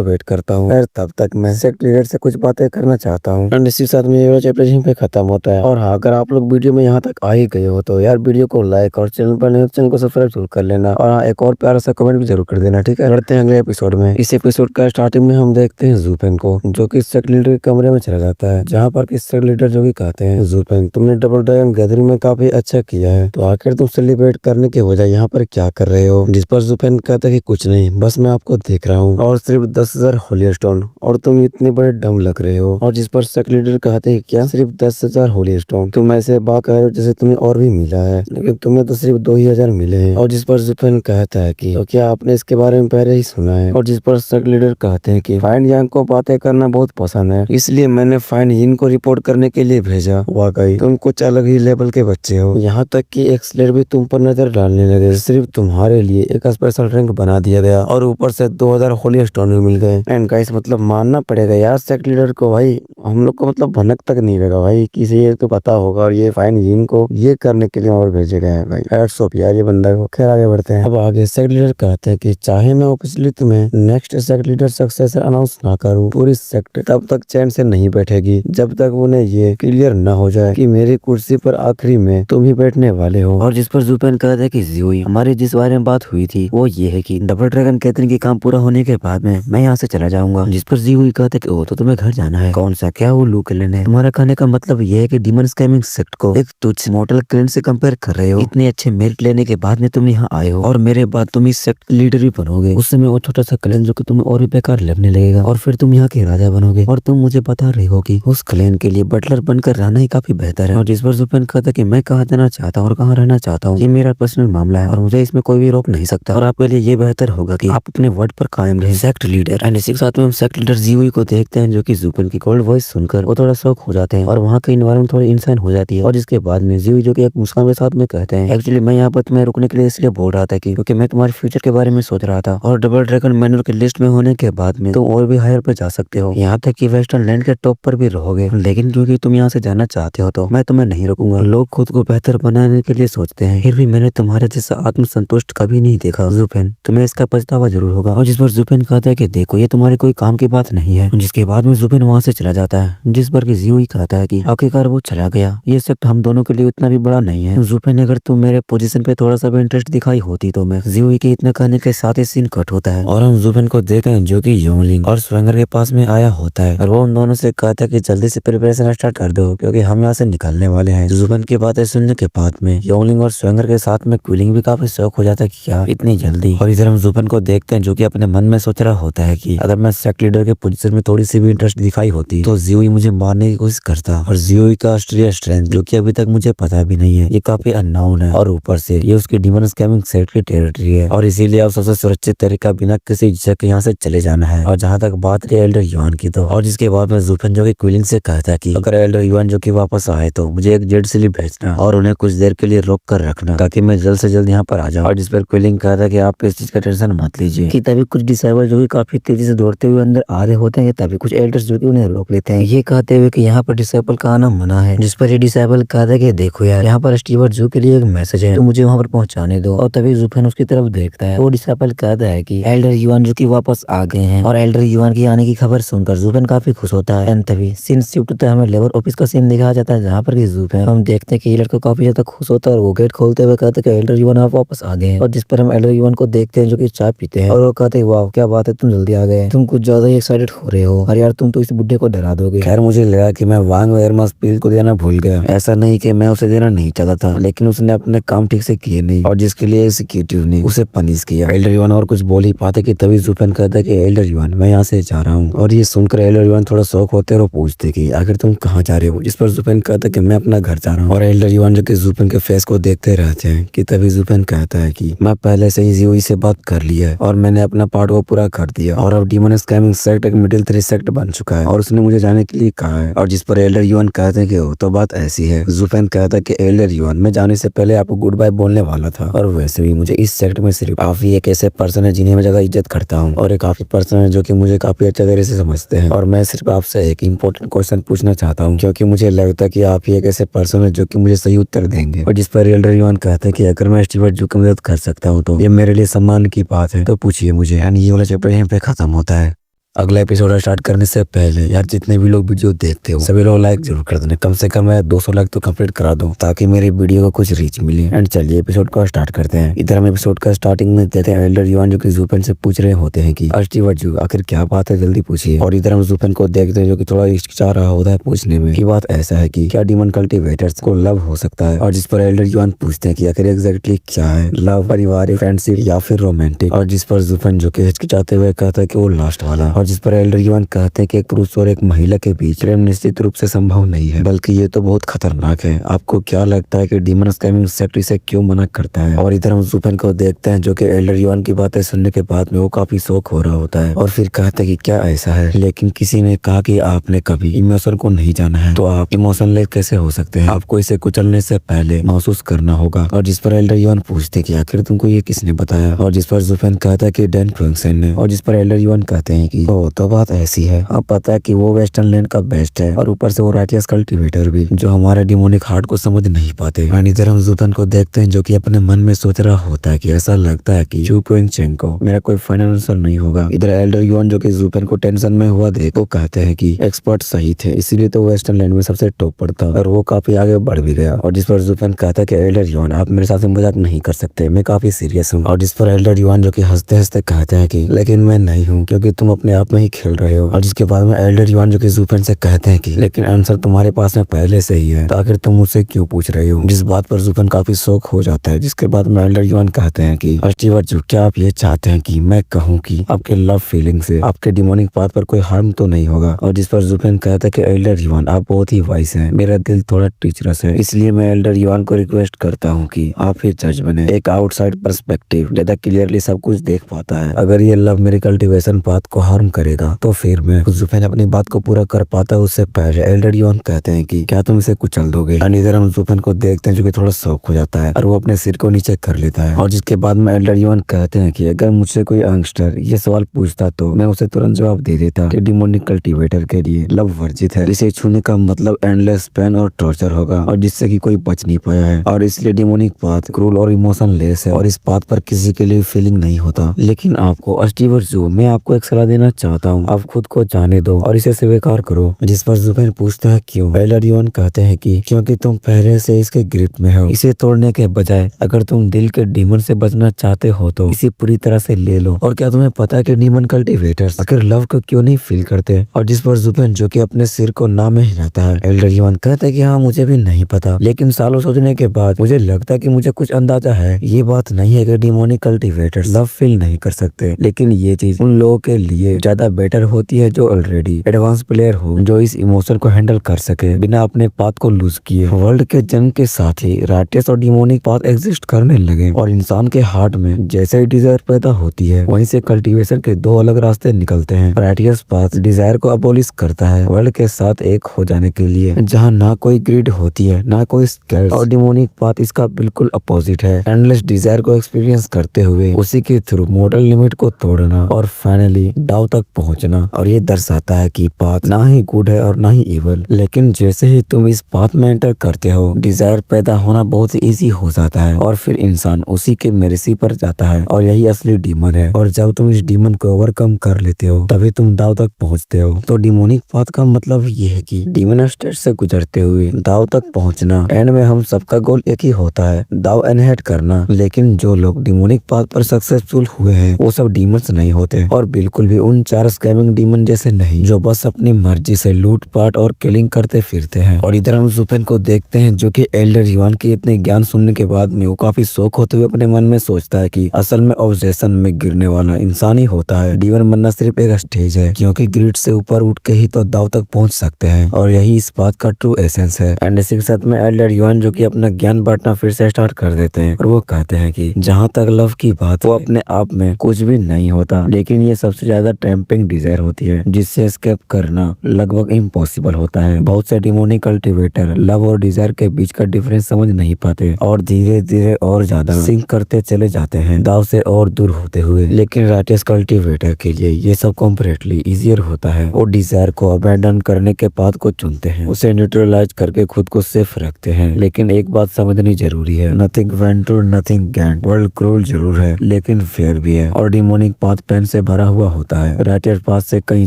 वेट करता हूँ, और तब तक मैं सेक्ट लीडर से कुछ बातें करना चाहता हूँ। और इसी साथ में ये चैप्टर यहीं पे खत्म होता है। और हाँ, अगर आप लोग वीडियो में यहाँ तक आ ही गए हो तो यार वीडियो को लाइक और चैनल पर चैनल को सब्सक्राइब जरूर कर लेना। और हाँ, एक और प्यारा सा कमेंट भी जरूर कर देना, ठीक है। लड़ते हैं अगले एपिसोड में। इस एपिसोड का स्टार्टिंग में हम देखते हैं जुफेन को जो कि सेक्ट लीडर के कमरे में चला जाता है, जहाँ पर कि सेक्ट लीडर जो कि कहते हैं जुफेन तुमने डबल ड्रैगन गैदरिंग में काफी अच्छा किया है, तो आखिर तुम सेलिब्रेट करने के बजाय यहाँ पर क्या कर रहे हो। जिस पर जुफेन कहता है कि कुछ नहीं, बस मैं आपको देख रहा हूँ और सिर्फ 10,000 होली स्टोन, और तुम इतने बड़े डम लग रहे हो। और जिस पर सेक्ट लीडर कहते हैं क्या सिर्फ 10,000 होली स्टोन, तुम ऐसे बात कर रहे हो जैसे तुम्हें और भी मिला है, लेकिन तुम्हें तो सिर्फ 2,000 मिले हैं। और जिस पर जुफेन कहता है कि तो क्या आपने इसके बारे में पहले ही सुना है। और जिस पर सेक्ट लीडर कहते हैं कि फाइन यांग को बातें करना बहुत पसंद है, इसलिए मैंने फाइन यिन को रिपोर्ट करने के लिए भेजा। वाकई तुम कुछ अलग ही लेवल के बच्चे हो, यहाँ तक कि एक स्लेयर भी तुम पर नजर डालने लगे। सिर्फ तुम्हारे लिए एक स्पेशल रैंक बना दिया गया और ऊपर से 2,000 होली स्टोन भी मिल गए। एंड गाइस मतलब मानना पड़ेगा यार सेक्ट लीडर को, भाई हम लोग को मतलब भनक तक नहीं लगा भाई, किसी ये तो पता होगा। और ये फाइन यिन को ये करने के लिए और भेजे गए हैं भाई। हैट्स ऑफ यार ये बंदा को। खैर आगे बढ़ते हैं। अब आगे सेक्ट लीडर कहते हैं कि चाहे मैं ऑफिशियली तुम्हें next sect leader successor announce ना करूं, पूरी सेक्ट तब तक चैन से नहीं बैठेगी जब तक उन्हें ये क्लियर न हो जाए कि मेरी कुर्सी पर आखिरी में तुम ही बैठने वाले हो। और जिस पर जुफेन कहता है कि ज़ियुई हमारी जिस बारे में बात हुई थी वो ये है कि डबल ड्रैगन गैदरिंग के काम पूरा होने के बाद में मैं यहाँ से चला जाऊंगा। जिस पर ज़ियुई कहता है कि ओ तो तुम्हें घर जाना है, कौन सा क्या वो लू क्लेन है। तुम्हारा कहने का मतलब ये है कि डीमन स्कैमिंग सेक्ट को एक तुच्छ मॉडल क्लेन से कंपेयर कर रहे हो। इतने अच्छे मेरिट लेने के बाद में तुम यहाँ आए हो और मेरे बाद तुम इस सेक्ट लीडर भी बनोगे। उस समय वो छोटा सा क्लेन जो कि तुम्हें और भी बेकार लगने लगेगा और फिर तुम यहाँ के राजा बनोगे। और तुम मुझे बता रहे हो कि उस क्लेन के लिए बटलर बनकर रहना ही काफी बेहतर है। और जिस पर जुफेन कहता है कि मैं कहाँ देना चाहता हूँ और कहाँ रहना चाहता हूँ ये मेरा पर्सनल मामला है और मुझे इसमें कोई भी रोक नहीं सकता, और आपके लिए ये बेहतर होगा कि आप अपने वर्ड पर कायम रहे। सेक्ट लीडर एंड इसी के साथ में हम सेक्ट लीडर जीवी को देखते हैं जो कि जुपिन की कोल्ड वॉइस सुनकर वो थोड़ा शौक हो जाते हैं और वहाँ की इन्वायरमेंट थोड़ी इंसान हो जाती है। और जिसके बाद में जीवी जो कि एक मुस्कान के साथ में कहते हैं, एक्चुअली मैं यहाँ पर तुम्हें रुकने के लिए इसलिए बोल रहा था क्योंकि मैं तुम्हारे फ्यूचर के बारे में सोच रहा था और डबल ड्रैगन मैनुअल की लिस्ट में होने के बाद में तुम और भी हायर पर जा सकते हो, यहाँ तक कि वेस्टर्न लैंड के टॉप पर भी रहोगे। लेकिन क्योंकि तुम यहाँ से जाना चाहते हो तो मैं तुम्हें नहीं रोकूंगा। लोग खुद को बेहतर बनाने के लिए सोचते हैं, फिर भी मैंने तुम्हारे जैसा आत्मसंतुष्ट कभी नहीं देखा जुपिन, तुम्हें इसका पछतावा जरूर होगा। और जिस पर जुपिन कहता है कि देखो ये तुम्हारे कोई काम की बात नहीं है। जिसके बाद में जुपिन वहाँ से चला जाता है, जिस पर जीवी कहता है कि आखिरकार वो चला गया, ये सेक्ट हम दोनों के लिए इतना भी बड़ा नहीं है। जुपिन अगर तुम मेरे पोजीशन पे थोड़ा सा भी इंटरेस्ट दिखाई होती तो मैं। जीवी के इतना कहने के साथ ही सीन कट होता है और हम जुपिन को देखते हैं जो कि योंगलिंग और स्वैंगर के पास में आया होता है और वो उन दोनों से कहता है कि जल्दी से प्रिपरेशन स्टार्ट कर दो क्योंकि हम यहाँ से निकलने वाले हैं। जुपिन की बातें सुनने के बाद में योंगलिंग और स्वैंगर के साथ में क्विलिंग भी काफी शौक हो जाता है कि क्या इतनी जल्दी। और इधर हम जुपिन को देखते हैं जो कि अपने मन में सोच रहा होता है कि अगर मैं सेक्ट लीडर के पोजीशन में थोड़ी सी भी इंटरेस्ट दिखाई होती तो जीवी मुझे मारने की कोशिश करता। और जीवी का ऑस्ट्रेलिया स्ट्रेंथ जो कि अभी तक मुझे पता भी नहीं है, ये काफी अननोन है और ऊपर से ये उसकी डिमन स्कैमिंग सेट की टेरिटरी है और इसीलिए अब सबसे सुरक्षित तरीका बिना किसी झिझक के यहाँ से चले जाना है। और जहाँ तक बात रही एल्डर युआन की तो और जिसके बाद में जुपिन जो कि क्विलिंग से कहता है कि अगर एल्डर युआन जो कि वापस आए तो मुझे एक जेट स्लीप भेजना और उन्हें कुछ देर के लिए रोक कर रखना ताकि मैं जल्द से जल्द यहाँ पर आ जाऊँ। और जिस पर क्विलिंग कहता है कि आप इस चीज का टेंशन मत लीजिए कि तभी कुछ डिसाइबल जो कि काफी तेजी से दौड़ते हुए अंदर आ रहे होते हैं, तभी कुछ एल्डर्स जो कि उन्हें रोक लेते हैं ये कहते हुए कि यहाँ पर डिसाइबल का आना मना है। जिस पर ये डिसाइबल कहता है कि देखो यार यहाँ पर स्टीवर्ट जू के लिए एक मैसेज है तो मुझे वहाँ पर पहुंचाने दो। और तभी जुपिन उसकी तरफ देखता है, वो डिसाइबल कहता है कि एल्डर युआन जो कि वापस आ गए हैं। और एल्डर युआन की आने की खबर सुनकर जुपिन काफी खुश होता है। एंड तभी सीन शिफ्ट होता है, हमें लेबर ऑफिस का सीन दिखाया जाता है जहाँ पर कि जुपिन हम देखते हैं कि ये लड़का काफी ज्यादा खुश होता है और वो गेट खोलते हुए कहते हैं कि एल्डर युआन आप वापस आ गए हैं। और जिस पर हम एल्डर युआन को देखते हैं जो कि चाय पीते हैं और वो कहते हैं वाह क्या बात है तुम जल्दी आ गए, तुम कुछ ज्यादा ही एक्साइटेड हो रहे हो। अरे यार तुम तो इस बुड्ढे को डरा दोगे। खैर मुझे लगा कि मैं वांग वेयरमास पील को देना भूल गया, ऐसा नहीं कि मैं उसे देना नहीं चाहता था लेकिन उसने अपने काम ठीक से किए नहीं और जिसके लिए एग्जीक्यूटिव ने उसे पनिश किया। एल्डर युआन और कुछ बोल ही पाते कि तभी जुपिन कहता है कि एल्डर युआन मैं यहाँ से जा रहा हूँ। और ये सुनकर एल्डर युआन थोड़ा शौक होते और वो पूछते कि आखिर तुम कहाँ जा रहे हो। जिस पर जुपिन कहता है कि मैं अपना घर जा रहा हूँ। और एल्डर युआन जो कि जुपिन के फेस को देखते रहते हैं कि तभी जुपिन कहता है कि मैं पहले से ही जीवी से बात कर लिया है और मैंने अपना पार्ट वो पूरा कर दिया और अब डिमन स्कैमिंग सेक्ट एक मिडिल 3 सेक्ट बन चुका है और उसने मुझे जाने के लिए कहा है। और जिस पर एल्डर युआन कहते हैं कि वो तो बात ऐसी है। जुपिन कहता है कि एल्डर युआन मैं जाने से पहले आपको गुड बाय बोलने वाला था और वैसे भी मुझे इस सेक्ट में सिर्फ आप ही एक ऐसे पर्सन है जिन्हें मैं ज्यादा इज्जत करता हूँ और एक काफी पर्सन है जो कि मुझे काफी अच्छे तरह से समझते हैं और मैं सिर्फ आपसे एक इम्पोर्टेंट क्वेश्चन पूछना चाहता हूँ क्योंकि मुझे लगता है कि आप ही एक ऐसे पर्सन है जो कि मुझे सही उत्तर देंगे। और जिस पर एल्डर युआन कहता है कि अगर मैं स्टीवर्ट जू की मदद कर सकता हूँ तो ये मेरे लिए सम्मान की बात है, तो पूछिए मुझे। एंड ये वाला चैप्टर यहीं पे खत्म होता है। अगला एपिसोड स्टार्ट करने से पहले यार जितने भी लोग वीडियो देखते हो सभी लोग लाइक जरूर कर देना, कम से कम मैं 200 लाइक तो कंप्लीट करा दूं ताकि मेरी वीडियो को कुछ रीच मिले। एंड चलिए एपिसोड को स्टार्ट करते हैं। इधर हम एपिसोड का स्टार्टिंग में देते हैं एल्डर युआन जो कि जुपिन से पूछ रहे होते हैं कि स्टीवर्ट जू आखिर क्या बात है जल्दी पूछिए। और इधर हम जुपिन को देखते हैं जो कि थोड़ा हिचकिचा रहा होता है पूछने में कि बात ऐसा है कि क्या डिमन कल्टिवेटर्स को लव हो सकता है। और जिस पर एल्डर युआन पूछते हैं कि आखिर एग्जैक्टली क्या है, लव, परिवार, फ्रेंडशिप या फिर रोमांटिक। और जिस पर जुपिन जो कि हिचकिचाते हुए कहता है कि वो लास्ट वाला। और जिस पर एल्डर युआन कहते हैं कि एक पुरुष और एक महिला के बीच प्रेम निश्चित रूप से संभव नहीं है बल्कि ये तो बहुत खतरनाक है। आपको क्या लगता है कि डिमन स्कैमिंग सेक्ट इसे क्यों मना करता है। और इधर हम जुपिन को देखते हैं जो कि एल्डर युआन की बातें सुनने के बाद में वो काफी शौक हो रहा होता है और फिर कहता है कि क्या ऐसा है, लेकिन किसी ने कहा कि आपने कभी इमोशन को नहीं जाना है तो आप इमोशनलेस कैसे हो सकते हैं, आपको इसे कुचलने से पहले महसूस करना होगा। और जिस पर एल्डर युआन पूछते कि आखिर तुमको ये किसने बताया। और जिस पर जुपिन कहता है कि डैन फ्रैंकसन ने। और जिस पर एल्डर युआन कहते हैं कि ओ तो बात ऐसी है, अब पता है कि वो वेस्टर्न लैंड का बेस्ट है और ऊपर से वो राइटियस कल्टिवेटर भी जो हमारे डिमोनिक हार्ट को समझ नहीं पाते। इधर हम जुपिन को देखते हैं जो कि अपने मन में सोच रहा होता है कि ऐसा लगता है कि जू क्विंगचेंको मेरा कोई फाइनल आंसर नहीं होगा। इधर एल्डर युआन जो कि जुपिन को टेंशन में हुआ देख वो कहते हैं कि एक्सपर्ट सही थे इसीलिए तो वेस्टर्न लैंड में सबसे टॉप पर था और वो काफी आगे बढ़ भी गया। और जिस पर जुपिन कहता है कि एल्डर युआन आप मेरे साथ मजाक नहीं कर सकते, मैं काफी सीरियस हूँ। और जिस पर एल्डर युआन जो कि हंसते हंसते कहते हैं कि लेकिन मैं नहीं हूँ क्योंकि तुम अपने आप में ही खेल रहे हो। और जिसके बाद में एल्डर युआन जो कि जुफेन से कहते हैं कि लेकिन आंसर तुम्हारे पास में पहले से ही है, तो आखिर तुम मुझसे क्यों पूछ रहे हो। जिस बात पर जुफेन काफी शौक हो जाता है। जिसके बाद में एल्डर युआन कहते हैं कि स्टीवर्ट जो क्या आप ये चाहते हैं कि मैं कहूँ कि आपके लव फीलिंग से आपके डिमोनिक पाथ पर कोई हार्म तो नहीं होगा। और जिस पर जुफेन कहता है कि एल्डर युआन आप बहुत ही वाइस हैं, मेरा दिल थोड़ा टीचरस है, इसलिए मैं एल्डर युआन को रिक्वेस्ट करता हूँ कि आप ही जज बने, एक आउटसाइड पर्सपेक्टिव ज्यादा क्लियरली सब कुछ देख पाता है। अगर ये लव मेरे कल्टिवेशन पाथ को हार्म करेगा तो फिर मैं जुफेन अपनी बात को पूरा कर पाता उससे पहले एल्डर युआन कहते हैं कि क्या तुम इसे कुचल दोगे। इधर हम जुफेन को देखते हैं जो कि थोड़ा शौक हो जाता है और वो अपने सिर को नीचे कर लेता है। और जिसके बाद में एल्डर युआन कहते हैं कि अगर मुझसे कोई यंगस्टर ये सवाल पूछता तो मैं उसे तुरंत जवाब दे देता कि डिमोनिक कल्टीवेटर के लिए लव वर्जित है, इसे छूने का मतलब एंडलेस पेन और टॉर्चर होगा और जिससे कि कोई बच नहीं पाया है। और इसलिए डिमोनिक पाथ क्रूल और इमोशन लेस है और इस पाथ पर किसी के लिए फीलिंग नहीं होता। लेकिन आपको स्टीवर्ट जो मैं आपको एक सलाह देना चाहता हूँ, आप खुद को जाने दो और इसे स्वीकार करो। जिस पर जुफेन पूछता है क्यों। एल्डर युआन कहते हैं कि क्योंकि तुम पहले से इसके ग्रिप में हो, इसे तोड़ने के बजाय अगर तुम दिल के डीमन से बचना चाहते हो तो इसे पूरी तरह से ले लो। और क्या तुम्हें पता है कि डीमन कल्टीवेटर्स आखिर लव को क्यों नहीं फील करते। और जिस पर जुफेन जो कि अपने सिर को ना में हिलाता है। एल्डर युआन कहता है कि हाँ मुझे भी नहीं पता, लेकिन सालों सोचने के बाद मुझे लगता है कि मुझे कुछ अंदाजा है। ये बात नहीं है कि डिमोनिक कल्टीवेटर्स लव फील नहीं कर सकते, लेकिन ये चीज उन लोगों के लिए ज्यादा बेटर होती है जो ऑलरेडी एडवांस प्लेयर हो, जो इस इमोशन को हैंडल कर सके बिना अपने पाथ को लूज किए। वर्ल्ड के जन्म के साथ ही राइटियस और डिमोनिक पाथ एग्जिस्ट करने लगे और इंसान के हार्ट में जैसे ही डिजायर पैदा होती है वहीं से कल्टीवेशन के दो अलग रास्ते निकलते हैं। राइटियस पाथ डिजायर को अबोलिश करता है वर्ल्ड के साथ एक हो जाने के लिए, जहाँ ना कोई ग्रिड होती है ना कोई स्केल्स। और डिमोनिक पाथ इसका बिल्कुल अपोजिट है, एंडलेस डिजायर को एक्सपीरियंस करते हुए उसी के थ्रू मॉडल लिमिट को तोड़ना और फाइनली डाउ तक पहुंचना। और ये दर्शाता है कि पाथ ना ही गुड है और ना ही इवल, लेकिन जैसे ही तुम इस पाथ में एंटर करते हो डिजायर पैदा होना बहुत इजी हो जाता है और फिर इंसान उसी के मेरेसी पर जाता है और यही असली डीमन है। और जब तुम इस डीमन को ओवरकम कर लेते हो तभी तुम दाव तक पहुंचते हो। तो डिमोनिक पाथ का मतलब ये है कि डीमन स्टेट से गुजरते हुए दाव तक पहुंचना। एंड में हम सबका गोल एक ही होता है, दाव एनहेट करना। लेकिन जो लोग डिमोनिक पाथ पर सक्सेसफुल हुए हैं वो सब डीमंस नहीं होते और बिल्कुल भी उन 4 स्कैमिंग डीमन जैसे नहीं जो बस अपनी मर्जी से लूट पाट और किलिंग करते फिरते हैं। और इधर हम जुफेन को देखते हैं जो कि एल्डर युआन के इतने ज्ञान सुनने के बाद में वो काफी शौक होते हुए अपने मन में सोचता है कि असल में ऑब्सेशन में गिरने वाला इंसान ही होता है, डीमन बनना सिर्फ एक स्टेज है, क्योंकि ग्रिड से ऊपर उठ के ही तो दाव तक पहुंच सकते हैं और यही इस बात का ट्रू एसेंस है। एंड इसी के साथ में एल्डर युआन जो कि अपना ज्ञान बांटना फिर से स्टार्ट कर देते हैं और वो कहते हैं कि जहाँ तक लव की बात वो अपने आप में कुछ भी नहीं होता, लेकिन ये सबसे ज्यादा टेम्पिंग डिजायर होती है जिससे एस्केप करना लगभग इम्पॉसिबल होता है। बहुत से डिमोनिक कल्टीवेटर लव और डिजायर के बीच का डिफरेंस समझ नहीं पाते और धीरे धीरे और ज्यादा सिंक करते चले जाते हैं दाव से और दूर होते हुए। लेकिन राइटियस कल्टीवेटर के लिए ये सब कम्पैरेटिवली इजियर होता है। वो डिजायर को अबैंडन करने के पाथ को चुनते हैं, उसे न्यूट्रलाइज करके खुद को सेफ रखते हैं। लेकिन एक बात समझनी जरूरी है, नथिंग वेंटूर नथिंग गैंड। वर्ल्ड क्रूल जरूर है लेकिन फेयर भी है और डिमोनिक पाथ पेन से भरा हुआ होता है, राइटियस पाथ से कहीं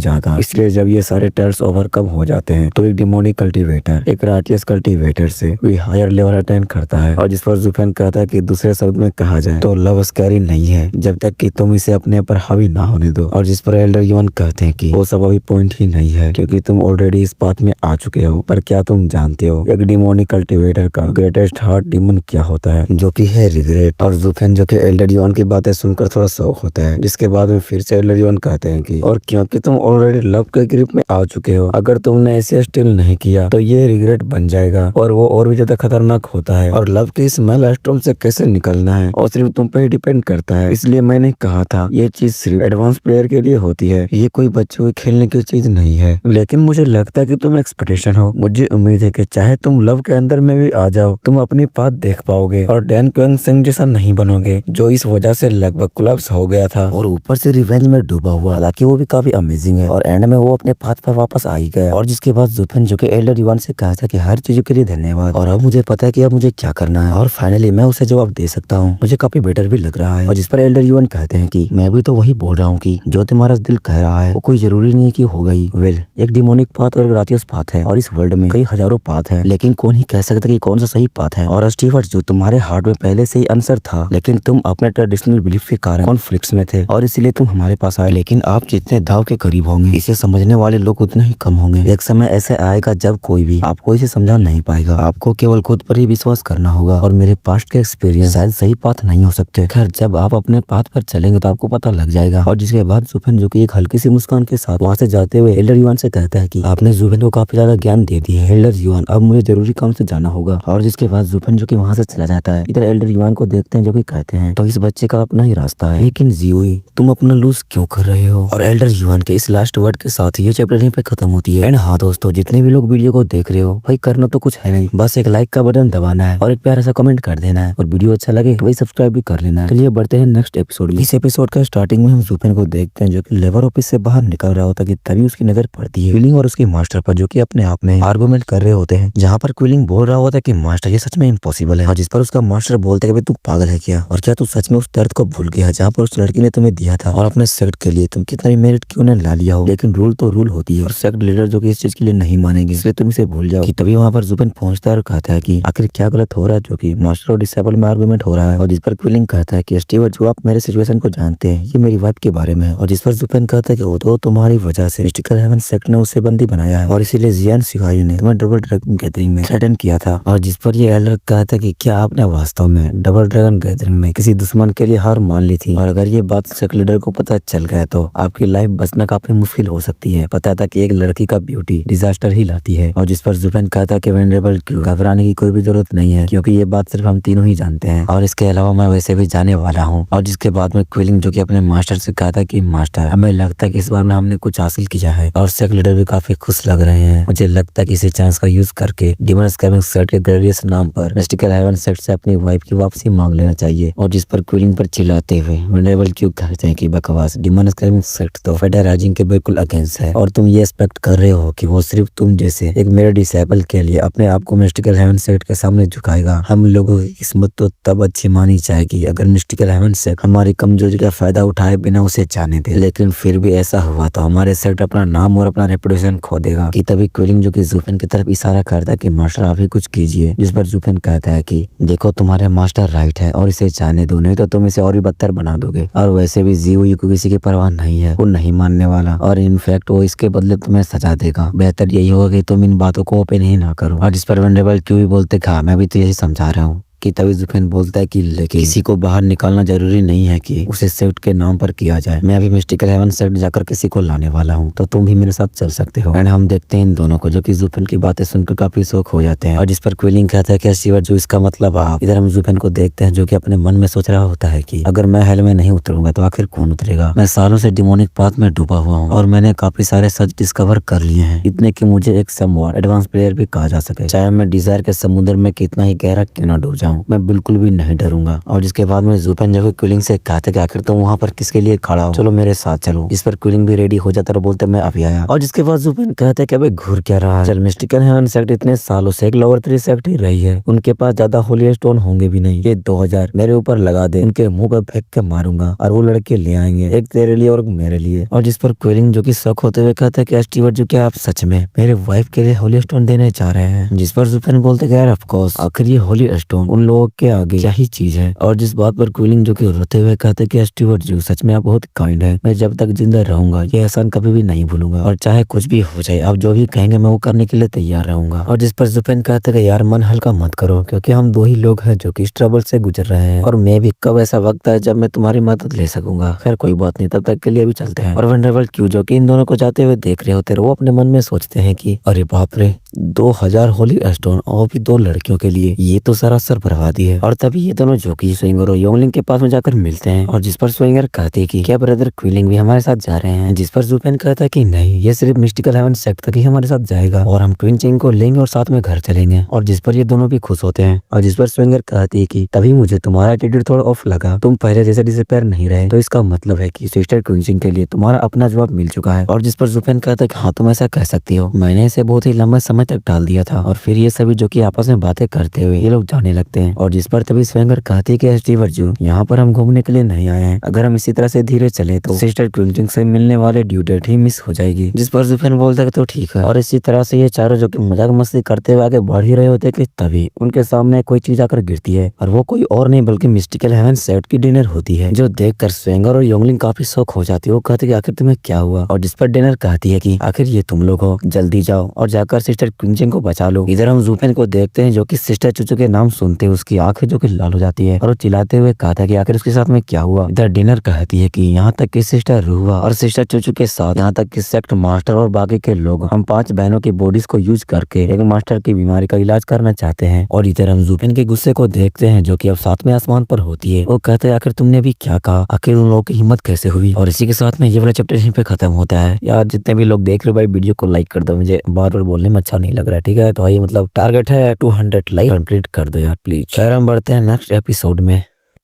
ज्यादा। इसलिए जब ये सारे टेल्स ओवरकम हो जाते हैं तो एक डिमोनिक कल्टीवेटर एक राइटियस कल्टीवेटर से भी हायर लेवल अटेंड करता है। और जिस पर जुफेन कहता है कि दूसरे शब्द में कहा जाए तो लव स्कैरी नहीं है जब तक कि तुम इसे अपने पर हावी ना होने दो। और जिस पर एल्डर युआन कहते हैं कि वो सब अभी पॉइंट ही नहीं है क्योंकि तुम ऑलरेडी इस पाथ में आ चुके हो। पर क्या तुम जानते हो एक डिमोनिक कल्टीवेटर का ग्रेटेस्ट हार्ट डिमन क्या होता है, जो कि है रिग्रेट। और जुफेन जो कि एल्डर युआन की बातें सुनकर थोड़ा शौक होता है, जिसके बाद में फिर से एल्डर युआन कहते हैं कि और क्योंकि तुम ऑलरेडी लव के ग्रिप में आ चुके हो, अगर तुमने ऐसे स्टिल नहीं किया तो ये रिग्रेट बन जाएगा और वो और भी ज्यादा खतरनाक होता है। और लव के इस मेलस्टोन से कैसे निकलना है और सिर्फ तुम पे ही डिपेंड करता है। इसलिए मैंने कहा था ये चीज सिर्फ एडवांस प्लेयर के लिए होती है, ये कोई बच्चों के खेलने की चीज नहीं है। लेकिन मुझे लगता है कि तुम एक्सपेक्टेशन हो, मुझे उम्मीद है कि चाहे तुम लव के अंदर में भी आ जाओ तुम अपनी पाथ देख पाओगे और डैन क्वेंग सिंह जैसा नहीं बनोगे जो इस वजह से लगभग कोलैप्स हो गया था और ऊपर से रिवेंज में डूबा हुआ। हालांकि वो भी काफी अमेजिंग है और एंड में वो अपने पाथ पर वापस आ ही गया। और जिसके बाद जुफेन जो कि एल्डर युआन से कहा था कि हर चीजों के लिए धन्यवाद और अब मुझे पता है कि अब मुझे क्या करना है और फाइनली मैं उसे जवाब दे सकता हूँ, मुझे काफी बेटर भी लग रहा है। और जिस पर एल्डर युआन कहते हैं कि मैं भी तो वही बोल रहा हूँ कि जो तुम्हारा दिल कह रहा है वो कोई जरूरी नहीं कि होगा ही। वेल एक डिमोनिक पाथ और रातियस पाथ है और इस वर्ल्ड में कई हजारों पाथ है, लेकिन कौन ही कह सकता कि कौन सा सही पाथ है। और स्टीवर्ट जो तुम्हारे हार्ट में पहले से ही आंसर था, लेकिन तुम अपने ट्रेडिशनल बिलीफ के कारण कॉन्फ्लिक्ट्स में थे और इसीलिए तुम हमारे पास आए। लेकिन आप आप जितने दाव के करीब होंगे इसे समझने वाले लोग उतने ही कम होंगे। एक समय ऐसे आएगा जब कोई भी आपको इसे समझा नहीं पाएगा। आपको केवल खुद पर ही विश्वास करना होगा। और मेरे पास्ट के एक्सपीरियंस शायद सही पाथ नहीं हो सकते। खैर, जब आप अपने पाथ पर चलेंगे तो आपको पता लग जाएगा। और जिसके बाद जुफेन जो कि एक हल्की सी मुस्कान के साथ वहाँ से जाते हुए एल्डर युआन से कहता है कि आपने जुफेन को काफी ज्यादा ज्ञान दे दिया है एल्डर युआन, अब मुझे जरूरी काम से जाना होगा। और जिसके बाद जुफेन जो कि वहाँ से चला जाता है। इधर एल्डर युआन को देखते हैं जो कि कहते हैं तो इस बच्चे का अपना ही रास्ता है, लेकिन जियोई तुम अपना लूज क्यों कर रहे हो। और एल्डर युआन के इस लास्ट वर्ड के साथ ये चैप्टर यहीं पे खत्म होती है। एंड हाँ दोस्तों, जितने भी लोग वीडियो को देख रहे हो भाई, करना तो कुछ है नहीं, बस एक लाइक का बटन दबाना है और एक प्यारा सा कमेंट कर देना है। और वीडियो अच्छा लगे तो भाई सब्सक्राइब भी कर लेना है। चलिए बढ़ते हैं नेक्स्ट एपिसोड में। इस एपिसोड का स्टार्टिंग में हम जुफेन को देखते हैं जो कि लेबर ऑफिस से बाहर निकल रहा होता है कि तभी उसकी नजर पड़ती है क्विलिंग और उसकी मास्टर पर, जो कि अपने आप में आर्गुमेंट कर रहे होते हैं। जहाँ पर क्विलिंग बोल रहा होता है कि मास्टर ये सच में इम्पॉसिबल है, और जिस पर उसका मास्टर बोलते है कि तू पागल है क्या, और क्या तू सच में उस दर्द को भूल गया जहाँ पर उस लड़की ने तुम्हें दिया था, और अपने सेक्ट के लिए तुम कितना भी मेरिट क्यों ने ला लिया हो, लेकिन रूल तो रूल होती है और सेक्ट लीडर जो कि इस चीज के लिए नहीं मानेंगे, इसलिए तुम इसे भूल जाओ। कि तभी वहाँ पर जुफेन पहुंचता है और कहता है कि आखिर क्या गलत हो रहा है, जो कि मास्टर और डिसेबल में आर्गुमेंट हो रहा है। और जिस पर क्विलिंग कहता है कि स्टीवर्ट, जो आप मेरे सिचुएशन को जानते हैं, ये मेरी वाइफ के बारे में है। और जिस पर जुफेन कहता है कि वो तो तुम्हारी वजह से मिस्टिकल हेवन सेक्ट ने उसे बंदी बनाया है और इसीलिए जियान सिखाई ने तुम्हें डबल ड्रैगन गैदरिंग में थ्रेटन किया था। और जिस पर ये एल्डर कहता है कि क्या आपने वास्तव में डबल ड्रैगन गैदरिंग में किसी दुश्मन के लिए हार मान ली थी, और अगर ये बात सेक्ट लीडर को पता चल गया तो आपकी लाइफ बचना काफी मुश्किल हो सकती है। पता था कि एक लड़की का ब्यूटी डिजास्टर ही लाती है। और जिस पर जुफेन कहता है कि वेनरेबल क्यों घबराने की कोई भी जरूरत नहीं है, क्योंकि ये बात सिर्फ हम तीनों ही जानते हैं, और इसके अलावा मैं वैसे भी जाने वाला हूँ। और जिसके बाद में क्विलिंग जो कि अपने मास्टर से कहता कि मास्टर, हमें लगता है कि इस बार में हमने कुछ हासिल किया है। और सेक्ट लीडर भी काफी खुश लग रहे हैं। मुझे लगता है कि इसी चांस का यूज करके डिमन स्कैमिंग सेक्ट के ग्रेडियस नाम पर मिस्टिकल हेवन सेक्ट से अपनी वाइफ की वापसी मांग लेना चाहिए। और जिस पर क्विलिंग पर चिल्लाते हुए वेनरेबल क्यों कहते हैं कि बकवास, डिमन स्कैमिंग सेक्ट तो फेडर राइजिंग के बिल्कुल अगेंस्ट है, और तुम ये एक्सपेक्ट कर रहे हो कि वो सिर्फ तुम जैसे एक मेरे डिसेबल के लिए अपने आप को मिस्टिकल हेवन सेक्ट के सामने झुकाएगा। हम लोगों की किस्मत तो तब अच्छी मानी जाएगी अगर मिस्टिकल हेवन सेक्ट हमारी कमजोरी का फायदा उठाए बिना उसे जाने दे, लेकिन फिर भी ऐसा हुआ तो हमारे सेक्ट अपना नाम और अपना रेपुटेशन खो देगा। कि तभी क्विलिंग जो कि जुफेन की तरफ इशारा करता है कि मास्टर आप ही कुछ कीजिए। जिस पर जुफेन कहता है कि देखो तुम्हारे मास्टर राइट है और इसे जाने दो, नहीं तो तुम इसे और भी बदतर बना दोगे। और वैसे भी जीवू को किसी की परवाह नहीं है, वो नहीं मानने वाला, और इनफैक्ट वो इसके बदले तुम्हें सजा देगा। बेहतर यही होगा कि तुम इन बातों को ओपन ही ना करो। और जिस पर वेनरेबल क्यों भी बोलते कहा मैं भी तो यही समझा रहा हूँ। कि तभी जुफेन बोलता है कि लेकिन किसी को बाहर निकालना जरूरी नहीं है कि उसे सेक्ट के नाम पर किया जाए। मैं अभी मिस्टिकल हेवन सेक्ट जाकर किसी को लाने वाला हूँ, तो तुम भी मेरे साथ चल सकते हो। एंड हम देखते हैं इन दोनों को जो कि जुफेन की बातें सुनकर काफी शौक हो जाते हैं। और जिस पर क्विलिंग कहता है कि स्टीवर्ट, जो इसका मतलब आप। इधर हम जुफेन को देखते हैं जो कि अपने मन में सोच रहा होता है कि अगर मैं हेल में नहीं उतरूंगा तो आखिर कौन उतरेगा। मैं सालों से डिमोनिक पाथ में डूबा हुआ हूँ और मैंने काफी सारे सच डिस्कवर कर लिए हैं, इतने कि मुझे एक समवॉट एडवांस प्लेयर भी कहा जा सके। चाहे मैं डिजायर के समुद्र में कितना ही गहरा क्यों न डूब जाऊं, मैं बिल्कुल भी नहीं डरूंगा। और जिसके बाद में जुफेन जो क्विलिंग से कहते कि आखिर तुम वहाँ पर किसके लिए खड़ा हो, चलो मेरे साथ चलो। जिस पर क्विलिंग भी रेडी हो जाता है और बोलते मैं अभी आया। और जिसके बाद जुफेन कहते कि अबे घूर क्या रहा है, चल मिस्टिकल हेवन सेक्ट इतने सालों से एक लोअर 3 सेक्ट ही रही है, उनके पास ज्यादा होली स्टोन होंगे भी नहीं, ये 2000 मेरे ऊपर लगा दे, उनके मुंह पर फेंक के मारूंगा और वो लड़के ले आएंगे, एक तेरे लिए और मेरे लिए। और जिस पर क्विलिंग जो कि शक होते हुए कहता है कि स्टीवर्ट, जो क्या आप सच में मेरे वाइफ के लिए होली स्टोन देने चाह रहे हैं। जिस पर जुफेन बोलते कि यार ऑफ कोर्स, आखिर ये होली स्टोन उन लोगों के आगे क्या ही चीज है। और जिस बात पर क्विलिंग जो कि रोते हुए कहते कि स्टीवर्ट जी, सच में आप बहुत काइंड है, मैं जब तक जिंदा रहूंगा ये एहसान कभी भी नहीं भूलूंगा, और चाहे कुछ भी हो जाए आप जो भी कहेंगे मैं वो करने के लिए तैयार रहूंगा। और जिस पर जुफेन कहते कि यार मन हल्का मत करो, क्योंकि हम 2 ही लोग हैं जो कि इस ट्रबल से गुजर रहे हैं, और मैं भी कब ऐसा वक्त है जब मैं तुम्हारी मदद ले सकूंगा। खैर कोई बात नहीं, तब तक के लिए भी चलते हैं। और वेनरेबल क्यों जो कि इन दोनों को जाते हुए देख रहे होते, वो अपने मन में सोचते हैं कि अरे बाप रे, 2000 होली स्टोन और भी 2 लड़कियों के लिए, ये तो सरासर बर्बादी है। और तभी ये दोनों जो कि स्विंगर और योंगलिंग के पास में जाकर मिलते हैं। और जिस पर स्विंगर कहते कि क्या ब्रदर क्विलिंग भी हमारे साथ जा रहे हैं। जिस पर जुफेन कहता है कि नहीं, ये सिर्फ मिस्टिकल हेवन सेक्ट तक ही हमारे साथ जाएगा और हम क्वीन चिंग को लेंगे और साथ में घर चलेंगे। और जिस पर ये दोनों भी खुश होते हैं। और जिस पर स्विंगर कहती है कि तभी मुझे तुम्हारा एटीट्यूड थोड़ा ऑफ लगा, तुम पहले जैसे डिसअपीयर नहीं रहे, तो इसका मतलब है कि सिस्टर क्वीन चिंग के लिए तुम्हारा अपना जवाब मिल चुका है। और जिस पर जुफेन कहता है कि हाँ तुम ऐसा कह सकती हो, मैंने इसे बहुत ही लंबा समय समय तक टाल दिया था। और फिर ये सभी जो कि आपस में बातें करते हुए ये लोग जाने लगते हैं। और जिस पर तभी स्वेंगर कहती है कि स्टीवर जू, यहाँ पर हम घूमने के लिए नहीं आए हैं, अगर हम इसी तरह से धीरे चले तो सिस्टर क्विंचिंग से मिलने वाले ड्यू डेट ही मिस हो जाएगी। जिस पर जुफेन बोलता है तो ठीक है। और इसी तरह से ये चारों जो कि मजाक मस्ती करते हुए आगे बढ़ ही रहे होते कि तभी उनके सामने कोई चीज आकर गिरती है और वो कोई और नहीं बल्कि मिस्टिकल हेवन सेट की डिनर होती है, जो देखकर स्वेंगर और योंगलिंग काफी शौक हो जाती है। वो कहते कि आखिर तुम्हें क्या हुआ। और जिस पर डिनर कहती है कि आखिर ये तुम लोग हो, जल्दी जाओ और जाकर सिस्टर क्विंचिंग को बचा लो। इधर हम जुफेन को देखते हैं जो कि सिस्टर चुचू के नाम सुनते हैं उसकी आंखें जो कि लाल हो जाती है और वो चिल्लाते हुए कहता है कि आखिर उसके साथ में क्या हुआ। इधर डिनर कहती है कि यहाँ तक कि सिस्टर रुआ और सिस्टर चुचू के साथ यहाँ तक कि सेक्ट मास्टर और बाकी के लोग हम 5 बहनों की बॉडीज को यूज करके एक मास्टर की बीमारी का इलाज करना चाहते हैं। और इधर हम जुफेन के गुस्से को देखते हैं जो कि अब 7वें आसमान पर होती है। वो कहते हैं आखिर तुमने भी क्या कहा, आखिर उन लोगों की हिम्मत कैसे हुई। और इसी के साथ में ये वाला चैप्टर यहीं पे खत्म होता है। यार जितने भी लोग देख रहे हो भाई वीडियो को लाइक कर दो, मुझे बार बार बोलने में अच्छा नहीं लग रहा है, ठीक है। तो ये मतलब टारगेट है 200 लाइक कंप्लीट कर दो यार प्लीज। खैर हम बढ़ते हैं नेक्स्ट एपिसोड में।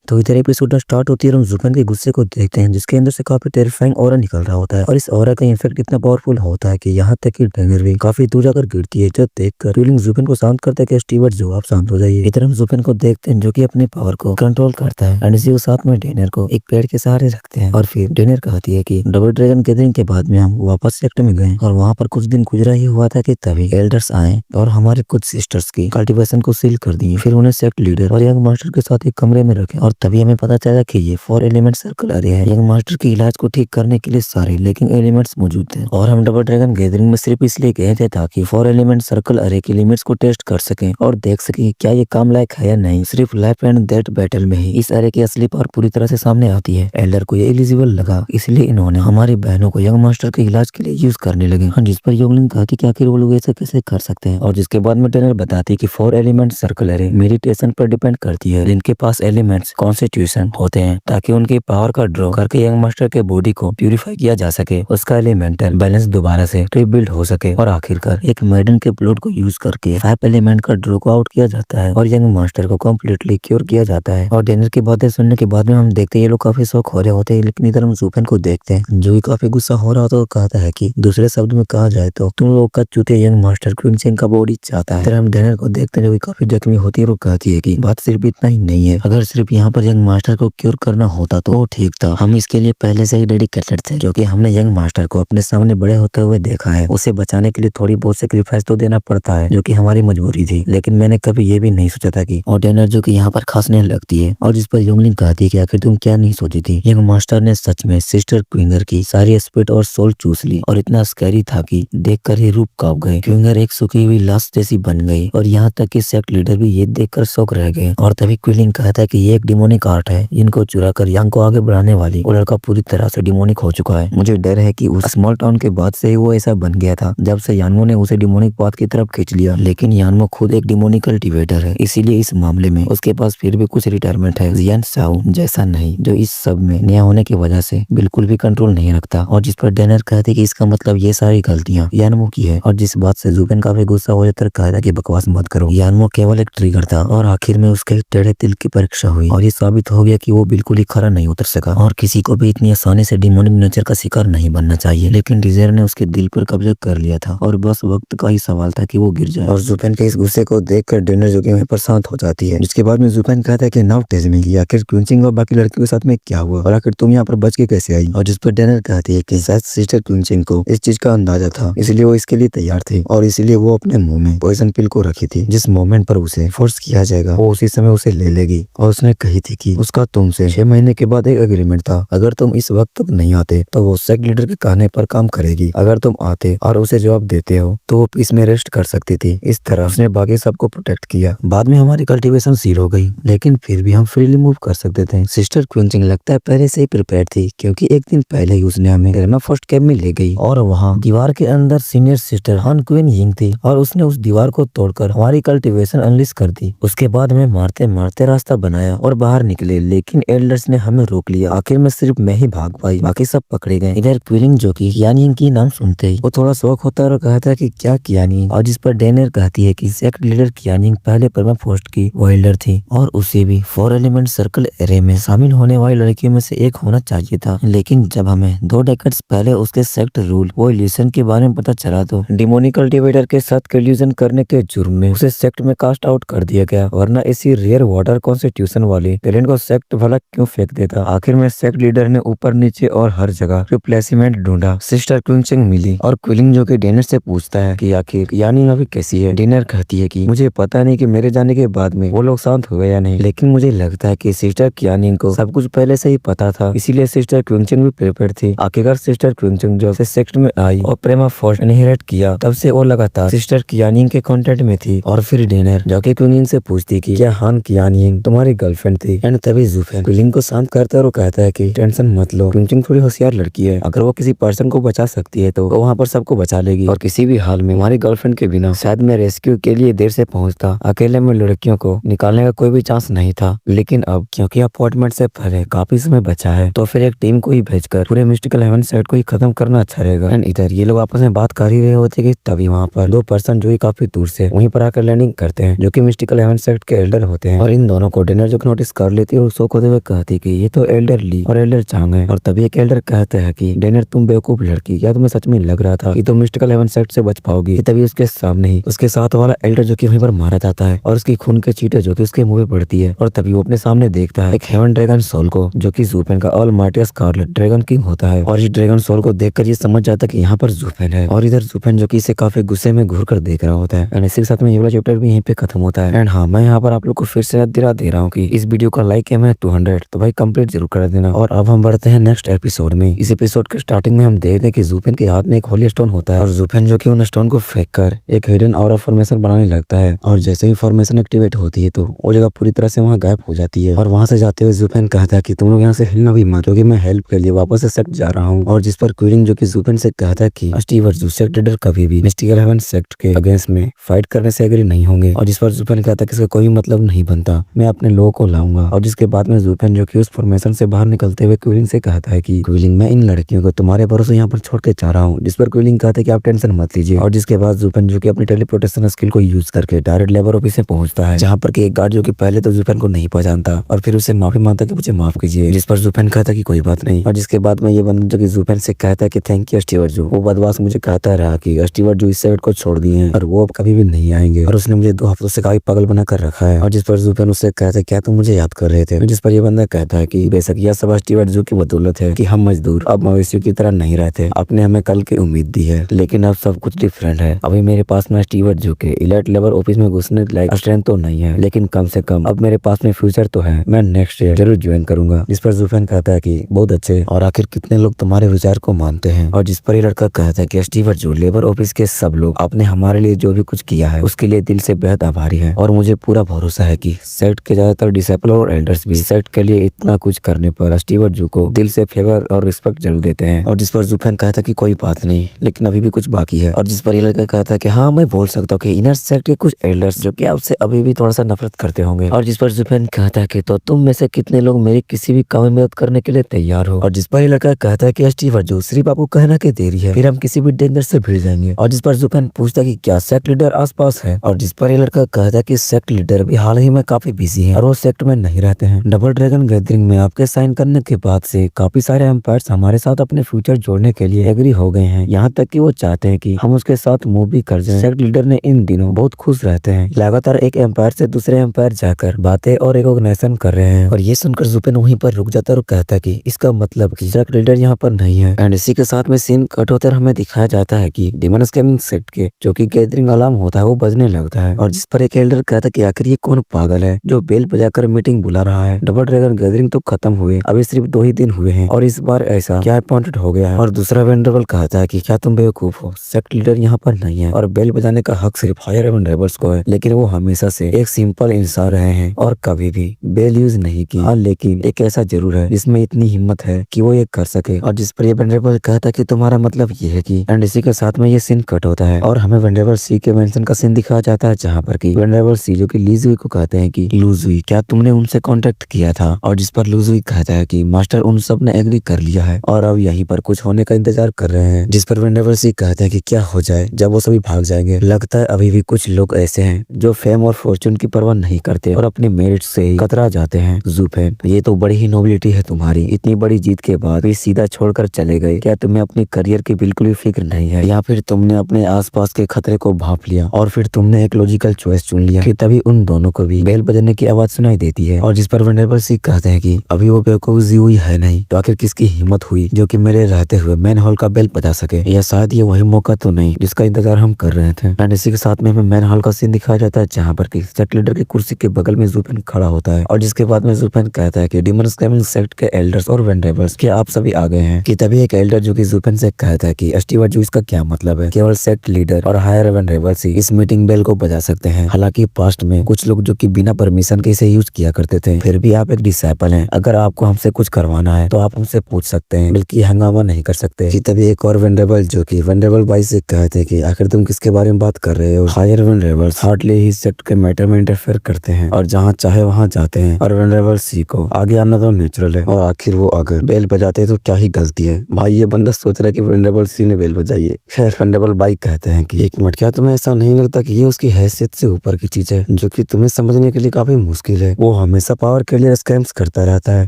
तो इधर एपिसोड स्टार्ट होती है और हम जुफेन के गुस्से को देखते हैं जिसके अंदर से काफी टेरिफाइंग ऑरा निकल रहा होता है और इस ऑरा का इफेक्ट इतना पावरफुल होता है कि यहाँ तक कि डेनर भी काफी दूर जाकर गिरती है। जब देखकर ट्विलिंग जुफेन को शांत करता है कि स्टीवर्ट जो आप शांत हो जाइए। इधर हम जुफेन को देखते हैं जो कि अपने पावर को कंट्रोल करता है एंड इसी के साथ में डेनर को एक पेड़ के सहारे रखते हैं। और फिर डेनर कहती है कि डबल ड्रैगन गैदरिंग के बाद में हम वापस सेक्ट में गए और वहाँ पर कुछ दिन गुजरा ही हुआ था कि तभी एल्डर्स आए और हमारे कुछ सिस्टर्स की कल्टिवेशन को सील कर दिए। फिर उन्हें सेक्ट लीडर और यंग मास्टर के साथ एक कमरे में रखे और तभी हमें पता चला कि ये 4 एलिमेंट सर्कल अरे है। यंग मास्टर के इलाज को ठीक करने के लिए सारे लेकिन एलिमेंट्स मौजूद थे और हम डबल ड्रैगन गैदरिंग में सिर्फ इसलिए गए थे ताकि 4 एलिमेंट सर्कल अरे के लिमिट्स को टेस्ट कर सकें और देख सकें क्या ये काम लायक है या नहीं। सिर्फ लाइफ एंड डेथ बैटल में ही इस अरे की असली पावर पूरी तरह से सामने आती है। एल्डर को ये एलिजिबल लगा इसलिए इन्होंने हमारी बहनों को यंग मास्टर के इलाज के लिए यूज करने लगे। जिस पर योंगलिंग कहा कि आखिर वो लोग ऐसे कैसे कर सकते हैं। और जिसके बाद में ट्रेनर बताती है कि 4 एलिमेंट सर्कल अरे मेडिटेशन पर डिपेंड करती है जिनके पास एलिमेंट्स कॉन्स्टिट्यूशन होते हैं ताकि उनकी पावर का ड्रॉ करके यंग मास्टर के बॉडी को प्यूरिफाई किया जा सके, उसका एलिमेंटल बैलेंस दोबारा से रिबिल्ड हो सके और आखिरकार एक मेडन के ब्लड को यूज करके 5 एलिमेंट का ड्रॉ को आउट किया जाता है और यंग मास्टर को कम्प्लीटली क्योर किया जाता है। और डेनर की बातें सुनने के बाद में हम देखते हैं ये लोग काफी शौक हो रहे होते हैं। लेकिन इधर हम जुफेन को देखते हैं जो कि काफी गुस्सा हो रहा होता है। कहता है कि दूसरे शब्द में कहा जाए तो तुम लोग का चूते यंग मास्टर क्विंचिंग का बॉडी चाहता है। इधर हम डेनर को देखते हैं जो कि काफी जख्मी होती है और कहती है कि बात सिर्फ इतना ही नहीं है, अगर सिर्फ यहाँ पर यंग मास्टर को क्योर करना होता तो ठीक था, हम इसके लिए पहले से ही डेडिकेटेड थे क्योंकि हमने यंग मास्टर को अपने सामने बड़े होते हुए देखा है। उसे बचाने के लिए थोड़ी बहुत सेक्रीफाइस तो देना पड़ता है जो कि हमारी मजबूरी थी, लेकिन मैंने कभी ये भी नहीं सोचा था कि और डेनर जो कि यहाँ पर खांसने लगती है। और जिस पर योंगलिंग कहती है कि आखिर तुम क्या नहीं सोची थी। यंग मास्टर ने सच में सिस्टर क्विंगर की सारी स्पिरिट और सोल चूस ली और इतना स्कैरी था कि देखकर ही रूप कांप गए। क्विंगर एक सूखी हुई लाश जैसी बन गई और यहाँ तक कि सेक्ट लीडर भी ये देखकर शौक रह गए। और तभी क्विलिंग कहता है कि ये एक डिमोनिक आर्ट है, इनको चुरा कर यंग को आगे बढ़ाने वाली वो लड़का पूरी तरह से डिमोनिक हो चुका है। मुझे डर है कि उस स्मॉल टाउन के बाद से ही वो ऐसा बन गया था जब से यानमो ने उसे डिमोनिक पाथ की तरफ खींच लिया। लेकिन यानमो खुद एक डिमोनिक कल्टिवेटर है, इसीलिए इस मामले में उसके पास फिर भी कुछ रिटायरमेंट है। जियान साउ जैसा नहीं जो इस सब में नया होने की वजह से बिल्कुल भी कंट्रोल नहीं रखता। और जिस पर डेनर कहते कि इसका मतलब ये सारी गलतियां यानमो की है। और जिस बात से जुफेन काफी गुस्सा हो जाता है, कहता कि बकवास मत करो, यानमो केवल एक ट्रिगर था। और आखिर में उसके टेढ़े दिल की परीक्षा हुई और ये साबित हो गया कि वो बिल्कुल ही खरा नहीं उतर सका और किसी को भी इतनी आसानी से डिमोनिक नेचर का शिकार नहीं बनना चाहिए। लेकिन डिजायर ने उसके दिल पर कब्जा कर लिया था और बस वक्त का ही सवाल था कि वो गिर जाए। और जुफेन के इस गुस्से को देखकर डेनर जो कि वहीं पर शांत हो जाती है। जिसके बाद में जुफेन कहता है कि नाउ टेल मी आखिर क्विंचिंग और बाकी लड़कियों के साथ में क्या हुआ और आखिर तुम यहाँ पर बच के कैसे आई। और जिस पर डेनर कहती है कि शायद सिस्टर क्विंचिंग को इस चीज का अंदाजा था इसलिए वो इसके लिए तैयार थी और इसलिए वो अपने मुंह में पॉइजन पिल को रखी थी। जिस मोमेंट पर उसे फोर्स किया जाएगा वो उसी समय उसे ले लेगी। और उसने कही थी कि उसका तुमसे 6 महीने के बाद एक एग्रीमेंट था, अगर तुम इस वक्त तक नहीं आते तो वो सेक्ट लीडर के कहने पर काम करेगी, अगर तुम आते और उसे जवाब देते हो तो वो इसमें रेस्ट कर सकती थी। इस तरह उसने बाकी सबको प्रोटेक्ट किया। बाद में हमारी कल्टीवेशन सील हो गई लेकिन फिर भी हम फ्रीली मूव कर सकते थे। सिस्टर क्विंचिंग लगता है पहले से ही प्रिपेयर थी क्योंकि एक दिन पहले ही उसने हमें ग्रैमा फर्स्ट कैंप में ले गई और वहाँ दीवार के अंदर सीनियर सिस्टर हान क्वीन यिंग थी और उसने उस दीवार को तोड़कर हमारी कल्टीवेशन अनलिश कर दी। उसके बाद हमें मारते मारते रास्ता बनाया और बाहर निकले, लेकिन एल्डर्स ने हमें रोक लिया। आखिर में सिर्फ मैं ही भाग पाई, बाकी सब पकड़े गए। इधर क्विलिंग जो कि कियानिंग की नाम सुनते ही वो थोड़ा शौक होता है और कहता है कि क्या कियानिंग, और जिस पर डेनर कहती है कि सेक्ट लीडर कियानिंग पहले परमाफ्रॉस्ट की वो एल्डर थी और उसे भी 4 एलिमेंट सर्कल एरे में शामिल होने वाली लड़कियों में से एक होना चाहिए था। लेकिन जब हमें 2 डेकेड्स पहले उसके सेक्ट रूल वो इल्यूशन के बारे में पता चला तो डिमोनिक कल्टीवेटर के साथ कल्यूजन करने के जुर्म में उसे सेक्ट में कास्ट आउट कर दिया गया, वरना इसी रेयर वाटर कॉन्स्टिट्यूशन वाली टैलेंट को सेक्ट भला क्यों फेंक देता। आखिर में सेक्ट लीडर ने ऊपर नीचे और हर जगह रिप्लेसमेंट ढूंढा। सिस्टर क्विंचिंग मिली और क्विलिंग जो कि डेनर से पूछता है कि आखिर यानी अभी कैसी है। डेनर कहती है कि मुझे पता नहीं कि मेरे जाने के बाद में वो लोग शांत हुए या नहीं, लेकिन मुझे लगता है कि सिस्टर कियानिंग को सब कुछ पहले से ही पता था, इसीलिए सिस्टर क्विंचिंग भी प्रिपेयर थी। आखिरकार सिस्टर क्विंचिंग जब से सेक्ट में आई और परमाफ्रॉस्ट इनहेरिट किया, तब से वो लगातार सिस्टर कियानिंग के कांटेक्ट में थी। और फिर डेनर जो कि क्विलिंग से पूछती कि क्या हान कियानिंग तुम्हारी गर्लफ्रेंड थी। एंड तभी ज़ुफेन क्विलिंग को शांत करता है और कहता है कि टेंशन मत लो, क्विंचिंग थोड़ी होशियार लड़की है, अगर वो किसी पर्सन को बचा सकती है तो वो वहाँ पर सबको बचा लेगी, और किसी भी हाल में हमारी गर्लफ्रेंड के बिना शायद मैं रेस्क्यू के लिए देर से पहुंचता। अकेले में लड़कियों को निकालने का कोई भी चांस नहीं था, लेकिन अब क्योंकि अपॉइंटमेंट से पहले काफी समय बचा है तो फिर एक टीम को ही भेजकर पूरे मिस्टिकल हेवन सेट को ही खत्म करना अच्छा रहेगा। एंड इधर ये लोग आपस में बात कर ही रहे होते कि तभी वहाँ पर 2 पर्सन जो ही काफी दूर से वहीं पर आकर लैंडिंग करते हैं, जो कि मिस्टिकल हेवन सेट के एल्डर होते हैं। और इन दोनों को डिनर जो नोटिस कर लेती है और शोक होते हुए कहती कि ये तो एल्डर ली और एल्डर चांग है। और तभी एक एल्डर कहता है कि डिनर तुम बेवकूफ लड़की, क्या तुम्हें सच में लग रहा था कि तुम मिस्टिकल हेवन सेट से बच पाओगी। तभी उसके सामने ही उसके साथ वाला एल्डर जो कि वहीं पर मारा जाता है और उसकी खून के चीटे जो कि उसके मुंह पे पड़ती है। और तभी वो अपने सामने देखता है एक हेवन ड्रैगन सोल को, जो कि ज़ुफेन का ऑलमाइटी स्कारलेट ड्रैगन किंग होता है। और इस ड्रैगन सोल को देखकर ये समझ जाता है कि यहाँ पर ज़ुफेन है, और इधर ज़ुफेन जो कि इसे काफी गुस्से में घूर कर देख रहा होता है। एंड इसी के साथ में ये वाला चैप्टर भी यहीं पे खत्म होता है। एंड हाँ, मैं यहाँ पर आप लोग को फिर से याद दिला दे रहा हूँ कि इस वीडियो का लाइक है मैं 200, तो भाई कंप्लीट जरूर कर देना। और अब हम बढ़ते हैं नेक्स्ट एपिसोड में। इस एपिसोड के स्टार्टिंग में हम देखते हैं कि ज़ुफेन के हाथ में एक होली स्टोन होता है और ज़ुफेन जो कि उन स्टोन को फेंक कर एक हिडन ऑरा फॉर्मेशन बनाने लगता है। और जैसे ही फॉर्मेशन एक्टिवेट होती है तो वो जगह पूरी तरह से वहाँ गायब हो जाती है। और वहाँ से जाते हुए ज़ुफेन कहता है कि तुम लोग यहाँ से हिलना भी मत, क्योंकि मैं हेल्प के लिए वापस से सेक्ट जा रहा हूँ। और जिस पर क्विलिंग जो कि ज़ुफेन से कहता है कि स्टीवर्ट जो सेक्ट लीडर कभी भी मिस्टिकल हेवन सेक्ट के अगेंस्ट में फाइट करने से एग्री नहीं होंगे। और जिस पर ज़ुफेन कहता है कि इसका कोई मतलब नहीं बनता, मैं अपने लोगों को लाऊंगा। और जिसके बाद में ज़ुफेन जो कि उस फॉर्मेशन से बाहर निकलते हुए क्विलिंग से कहता है कि क्विलिंग मैं इन लड़कियों को तुम्हारे भरोसे यहाँ पर छोड़ के जा रहा हूँ। जिस पर क्विलिंग कहता है कि आप टेंशन मत लीजिए। और जिसके बाद ज़ुफेन जो कि अपनी टेलीपोर्टेशन स्किल को यूज करके डायरेक्ट लेबर ऑफिस में पहुंचता है, जहाँ पर कि एक गार्ड जो कि पहले तो ज़ुफेन को नहीं पहचानता और फिर उसे माफी मांगता कि मुझे माफ कीजिए। जिस पर ज़ुफेन कहता कि कोई बात नहीं। और जिसके बाद में ये बंदा जो कि ज़ुफेन से कहता है कि थैंक यू स्टीवर्ट जो, वो बदमाश मुझे कहता रहा कि स्टीवर्ट जो इस सेट को छोड़ दिए हैं और वो अब कभी भी नहीं आएंगे और उसने मुझे 2 हफ्तों से काफी पागल बना कर रखा है। और जिस पर ज़ुफेन उससे कहता है क्या तुम मुझे याद कर रहे थे। जिस पर ये बंदा कहता है कि बेशक यह सब स्टीवर्ट जो की बदौलत है कि हम मजदूर अब मवेशियों की तरह नहीं रहते, आपने हमें कल की उम्मीद दी है, लेकिन अब सब कुछ डिफरेंट है। अभी मेरे पास में स्टीवर्ट जो के इलाइट लेबर ऑफिस में घुसने लायक स्ट्रेंथ तो नहीं है, लेकिन कम से कम अब मेरे पास में फ्यूचर तो है, मैं नेक्स्ट ईयर जरूर ज्वाइन करूंगा। जिस पर ज़ुफेन कहता है कि बहुत अच्छे, और आखिर कितने लोग तुम्हारे विचार को मानते हैं। और जिस पर ये लड़का कहता है कि स्टीवर्ट जो लेबर ऑफिस के सब लोग आपने हमारे लिए जो भी कुछ किया है उसके लिए दिल से बेहद आभारी है, और मुझे पूरा भरोसा है कि सेक्ट के ज्यादातर डिसेबल और एल्डर्स भी सेक्ट के लिए इतना कुछ करने पर स्टीवर्ट जो को दिल से फेवर और रिस्पेक्ट जरूर देते हैं। और जिस पर ज़ुफेन कहता है कि कोई बात नहीं, लेकिन अभी भी कुछ बाकी है। और जिस पर ये लड़का कहता है कि हाँ मैं बोल सकता हूँ कि इनर सेक्ट के कुछ एल्डर्स जो कि आपसे अभी भी थोड़ा सा नफरत करते होंगे। और जिस पर ज़ुफेन कहता है कि तो तुम में से कितने लोग मेरी किसी भी काम में मदद करने के लिए तैयार हो। और जिस पर ये लड़का कहता है कि स्टीवर्ट जो सिर्फ आपको कहना की देरी है, फिर हम किसी भी डेंजर से भिड़ जाएंगे। और जिस पर ज़ुफेन पूछता है कि क्या सेक्ट लीडर आसपास है। और जिस पर ये लड़का कहता है कि सेक्ट लीडर भी हाल ही में काफी बिजी है और वो सेक्ट में नहीं रहते हैं। डबल ड्रैगन गैदरिंग में आपके साइन करने के बाद से काफी सारे एम्पायर्स हमारे साथ अपने फ्यूचर जोड़ने के लिए एग्री हो गए हैं, यहाँ तक कि वो चाहते हैं कि हम उसके साथ मूव भी कर जाएं। सेक्ट लीडर ने इन दिनों बहुत खुश रहते हैं, लगातार एक एम्पायर से दूसरे एम्पायर जाकर बातें और रिकॉग्निशन कर रहे हैं। और ये सुनकर ज़ुफेन वहीं पर रुक जाता है और कहता है कि इसका मतलब कि सेक्ट लीडर यहाँ पर नहीं है। एंड इसी के साथ में सीन कट होकर हमें दिखाया जाता है कि डिमन स्कैमिंग सेक्ट के जो कि गैदरिंग अलार्म होता है वो बजने लगता है। और जिस पर एक एल्डर कहता है कि आखिर ये कौन पागल है जो बेल बजाकर मीटिंग बुला रहा है। डबल ड्रैगन गैदरिंग तो खत्म हुए, अभी सिर्फ 2 ही दिन हुए हैं और इस बार ऐसा क्या अपॉइंटेड हो गया है। और दूसरा वेंडरबल कहता है कि क्या तुम बेवकूफ हो, सेक्ट लीडर यहाँ पर नहीं है और बेल बजाने का हक सिर्फ हायर हेवन रेबल्स को है, लेकिन वो हमेशा से एक सिंपल इंसान रहे हैं और कभी भी बेल यूज नहीं की। हाँ, लेकिन एक ऐसा जरूर है जिसमें इतनी हिम्मत है कि वो ये कर सके। और जिस पर ये वेंडरबल कहता है कि तुम्हारा मतलब ये है कि, एंड इसी के साथ में ये सीन कट होता है और हमें वेंडरबल सी के मेंशन का सीन दिखाया जाता है, जहाँ पर कि वेंडरबल सी जो कि लीजुई को कहते हैं कि लूजुई क्या तुमने उनसे कांटेक्ट किया था और जिस पर लुजुई कहता है कि मास्टर उन सब ने एग्री कर लिया है और अब यहीं पर कुछ होने का इंतजार कर रहे हैं। जिस पर वेंडेबल सी कहते हैं कि क्या हो जाए जब वो सभी भाग जाएंगे। लगता है अभी भी कुछ लोग ऐसे हैं जो फेम और फॉर्चून की परवाह नहीं करते और अपने मेरिट से ही कतरा जाते हैं। ज़ुपेन, ये तो बड़ी ही नोबिलिटी है तुम्हारी, इतनी बड़ी जीत के बाद भी सीधा छोड़कर चले गए। क्या तुम्हें अपने करियर की बिल्कुल भी फिक्र नहीं है या फिर तुमने अपने आसपास के खतरे को भांप लिया और फिर तुमने एक लॉजिकल चॉइस चुन लिया। कि तभी उन दोनों को भी बेल बजने की आवाज सुनाई देती है और जिस पर वेंडेबल सी कहते हैं कि अभी वो बेवकूफ हुई है नहीं तो आखिर किसकी हिम्मत हुई जो कि मेरे रहते हुए मैन हॉल का बेल बजा सके, या शायद ये वही मौका तो नहीं जिसका इंतजार हम कर रहे थे। एंड इसी के साथ में हमें मैन हॉल का सीन दिखाया जाता है जहाँ पर सेक्ट लीडर की कुर्सी के बगल में ज़ुपेन खड़ा होता है और जिसके बाद में ज़ुपेन कहता है कि डिमन स्कैमिंग सेक्ट के एल्डर्स और वेंडेबल्स के आप सभी आ गए हैं। कि तभी एक एल्डर जो कि ज़ुपेन से कहता है कि स्टीवर्ट जो इसका क्या मतलब है, केवल सेक्ट लीडर और हायर वेंडेबल्स ही इस मीटिंग बेल को बजा सकते हैं। हालांकि पास्ट में कुछ लोग जो कि बिना परमिशन के इसे यूज किया करते थे, फिर भी आप एक डिसाइपल हैं, अगर आपको हमसे कुछ करवाना है तो आप हमसे पूछ सकते हैं, बल्कि हंगामा नहीं कर सकते। कि तभी एक और वेंडेबल जो कि वेंडेबल बाई से कहते हैं कि आखिर तुम किसके बारे में बात कर रहे हो। हायर वेंडेबल्स हार्डली ही सेक्ट के मैटर में इंटरफेयर करते हैं और जहाँ चाहे वहाँ जाते हैं और वेंडेबल सी को आगे आना तो नेचुरल है और आखिर वो अगर बेल बजाते तो क्या ही गलती है। भाई ये बंदा सोच रहा है कि वेंडेबल सी ने बेल बजाई है। खैर वेंडेबल बाई कहते हैं कि एक मिनट, क्या तुम्हें ऐसा नहीं लगता कि ये उसकी हैसियत से ऊपर की चीज है जो कि तुम्हें समझने के लिए काफी मुश्किल है। वो हमेशा पावर के लिए स्कैम्स करता रहता है।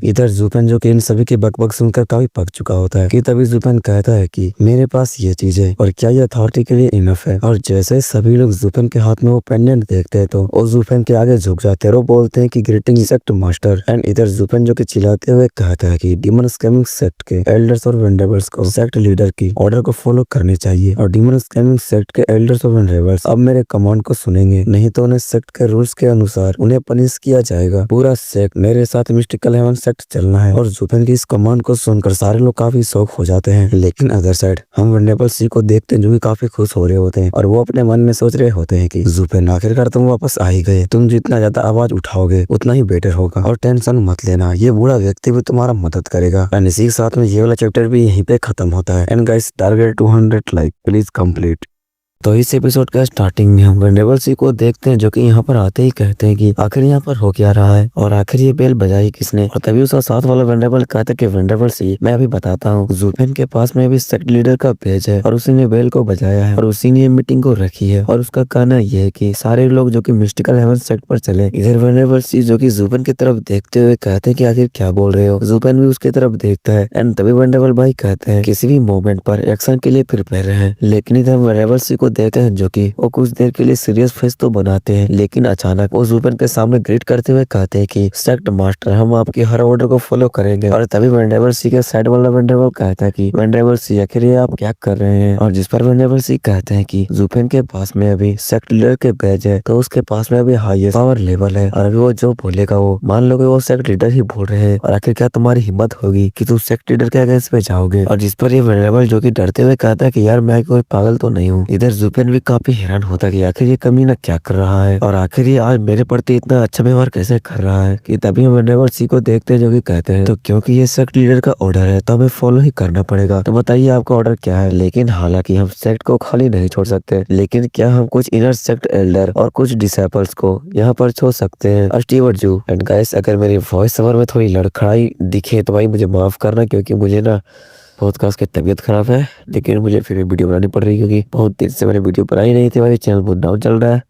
इधर ज़ुपेन जो कि इन सभी की बकबक सुनकर काफी पक चुका होता है। कि तभी ज़ुपेन कहता है कि मेरे पास ये चीज है और क्या ये अथॉरिटी के लिए इनफ है। और जैसे सभी लोग ज़ुपेन के हाथ में वो पेंडेंट देखते हैं तो वो ज़ुपेन के आगे झुक जाते हैं और बोलते हैं कि ग्रीटिंग सेक्ट मास्टर। एंड इधर ज़ुपेन जो कि चिल्लाते हुए कहता है कि डिमन स्कैमिंग सेक्ट के एल्डर्स और वेंडेबल्स को सेक्ट लीडर की ऑर्डर को फॉलो करनी चाहिए और डिमन स्कैमिंग सेक्ट के एल्डर्स और वेंडेबल्स अब मेरे कमांड को सुनेंगे, नहीं तो उन्हें सेक्ट के रूल्स के अनुसार उन्हें पनिश किया जाएगा। पूरा सेक्ट मेरे साथ मिस्टिकल हेवन सेक्ट चलना है। और ज़ुपेन की इस कमांड को सुनकर सारे लोग काफी शौक हो जाते हैं। लेकिन अदर साइड हम वेंडेबल सी को देखते हैं जो कि काफी खुश हो रहे होते हैं और वो अपने मन में सोच रहे होते हैं कि ज़ुपेन आखिरकार तुम वापस आ ही गए, तुम जितना ज्यादा आवाज उठाओगे उतना ही बेटर होगा और टेंशन मत लेना, ये बूढ़ा व्यक्ति भी तुम्हारा मदद करेगा। एंड इसी के साथ में ये वाला चैप्टर भी यहीं पे खत्म होता है। And guys target 200 like please complete. तो इस एपिसोड का स्टार्टिंग में हम वेंडेबल सी को देखते हैं जो कि यहाँ पर आते ही कहते हैं कि आखिर यहाँ पर हो क्या रहा है और आखिर ये बेल बजाई किसने। और तभी उसका साथ वाला वेंडेबल कहता है कि वेंडेबल सी मैं अभी बताता हूँ, ज़ुपेन के पास में भी सेक्ट लीडर का पेज है और उसी ने बेल को बजाया है और उसी ने मीटिंग को रखी है और उसका कहना यह है कि सारे लोग जो कि मिस्टिकल हेवन सेक्ट पर चले। इधर वेंडेबल सी जो कि ज़ुपेन की तरफ देखते हुए कहते हैं कि आखिर क्या बोल रहे हो। ज़ुपेन भी उसकी तरफ देखता है एंड तभी वेंडेबल भाई कहते हैं किसी भी मोमेंट पर एक्शन के लिए प्रिपेयर रहे। लेकिन इधर वेंडेबल सी को देखते हैं जो कि वो कुछ देर के लिए सीरियस फेस तो बनाते हैं, लेकिन अचानक वो ज़ुपेन के सामने ग्रीट करते हुए कहते हैं कि सेक्ट मास्टर हम आपकी हर ऑर्डर को फॉलो करेंगे। और तभी वेंडेबल सी के साइड वाला वेंडेबल कहता है कि वेंडेबल सी आखिर ये आप क्या कर रहे हैं। और जिस पर वेंडेबल सी कहते हैं कि ज़ुपेन के पास में अभी सेक्ट लीडर के बैज है तो उसके पास में अभी हाईएस्ट पावर लेवल है और अभी वो जो बोलेगा वो मान लो कि वो सेक्ट लीडर ही बोल रहे हैं और आखिर क्या तुम्हारी हिम्मत होगी कि तुम सेक्ट लीडर के अगेंस्ट में जाओगे। और जिस पर ये वेंडेबल जो कि डरते हुए कहता है कि यार मैं कोई पागल तो नहीं हूँ। इधर ज़ुपेन भी काफी हैरान होता कि आखिर ये कमीना क्या कर रहा है और आखिर ये आज मेरे प्रति इतना अच्छा व्यवहार कैसे कर रहा है। कि तभी हम वेंडेबल सी को देखते हैं जो कि कहते हैं तो क्योंकि ये सेक्ट लीडर का ऑर्डर है तो हमें फॉलो ही करना पड़ेगा। तो बताइए आपका ऑर्डर क्या है। लेकिन हालांकि हम सेक्ट को खाली नहीं छोड़ सकते, लेकिन क्या हम कुछ इनर सेक्ट एल्डर और कुछ डिसाइपल्स को यहाँ पर छोड़ सकते हैं। स्टीवर्ट जू एंड गाइस अगर मेरी वॉइस ओवर में थोड़ी लड़खड़ाई दिखे तो भाई मुझे माफ करना, क्योंकि मुझे ना पॉडकास्ट की तबीयत खराब है, लेकिन मुझे फिर वीडियो बनानी पड़ रही है क्योंकि बहुत दिन से मैंने वीडियो बनाई नहीं थी। मेरे चैनल बहुत डाउन चल रहा है।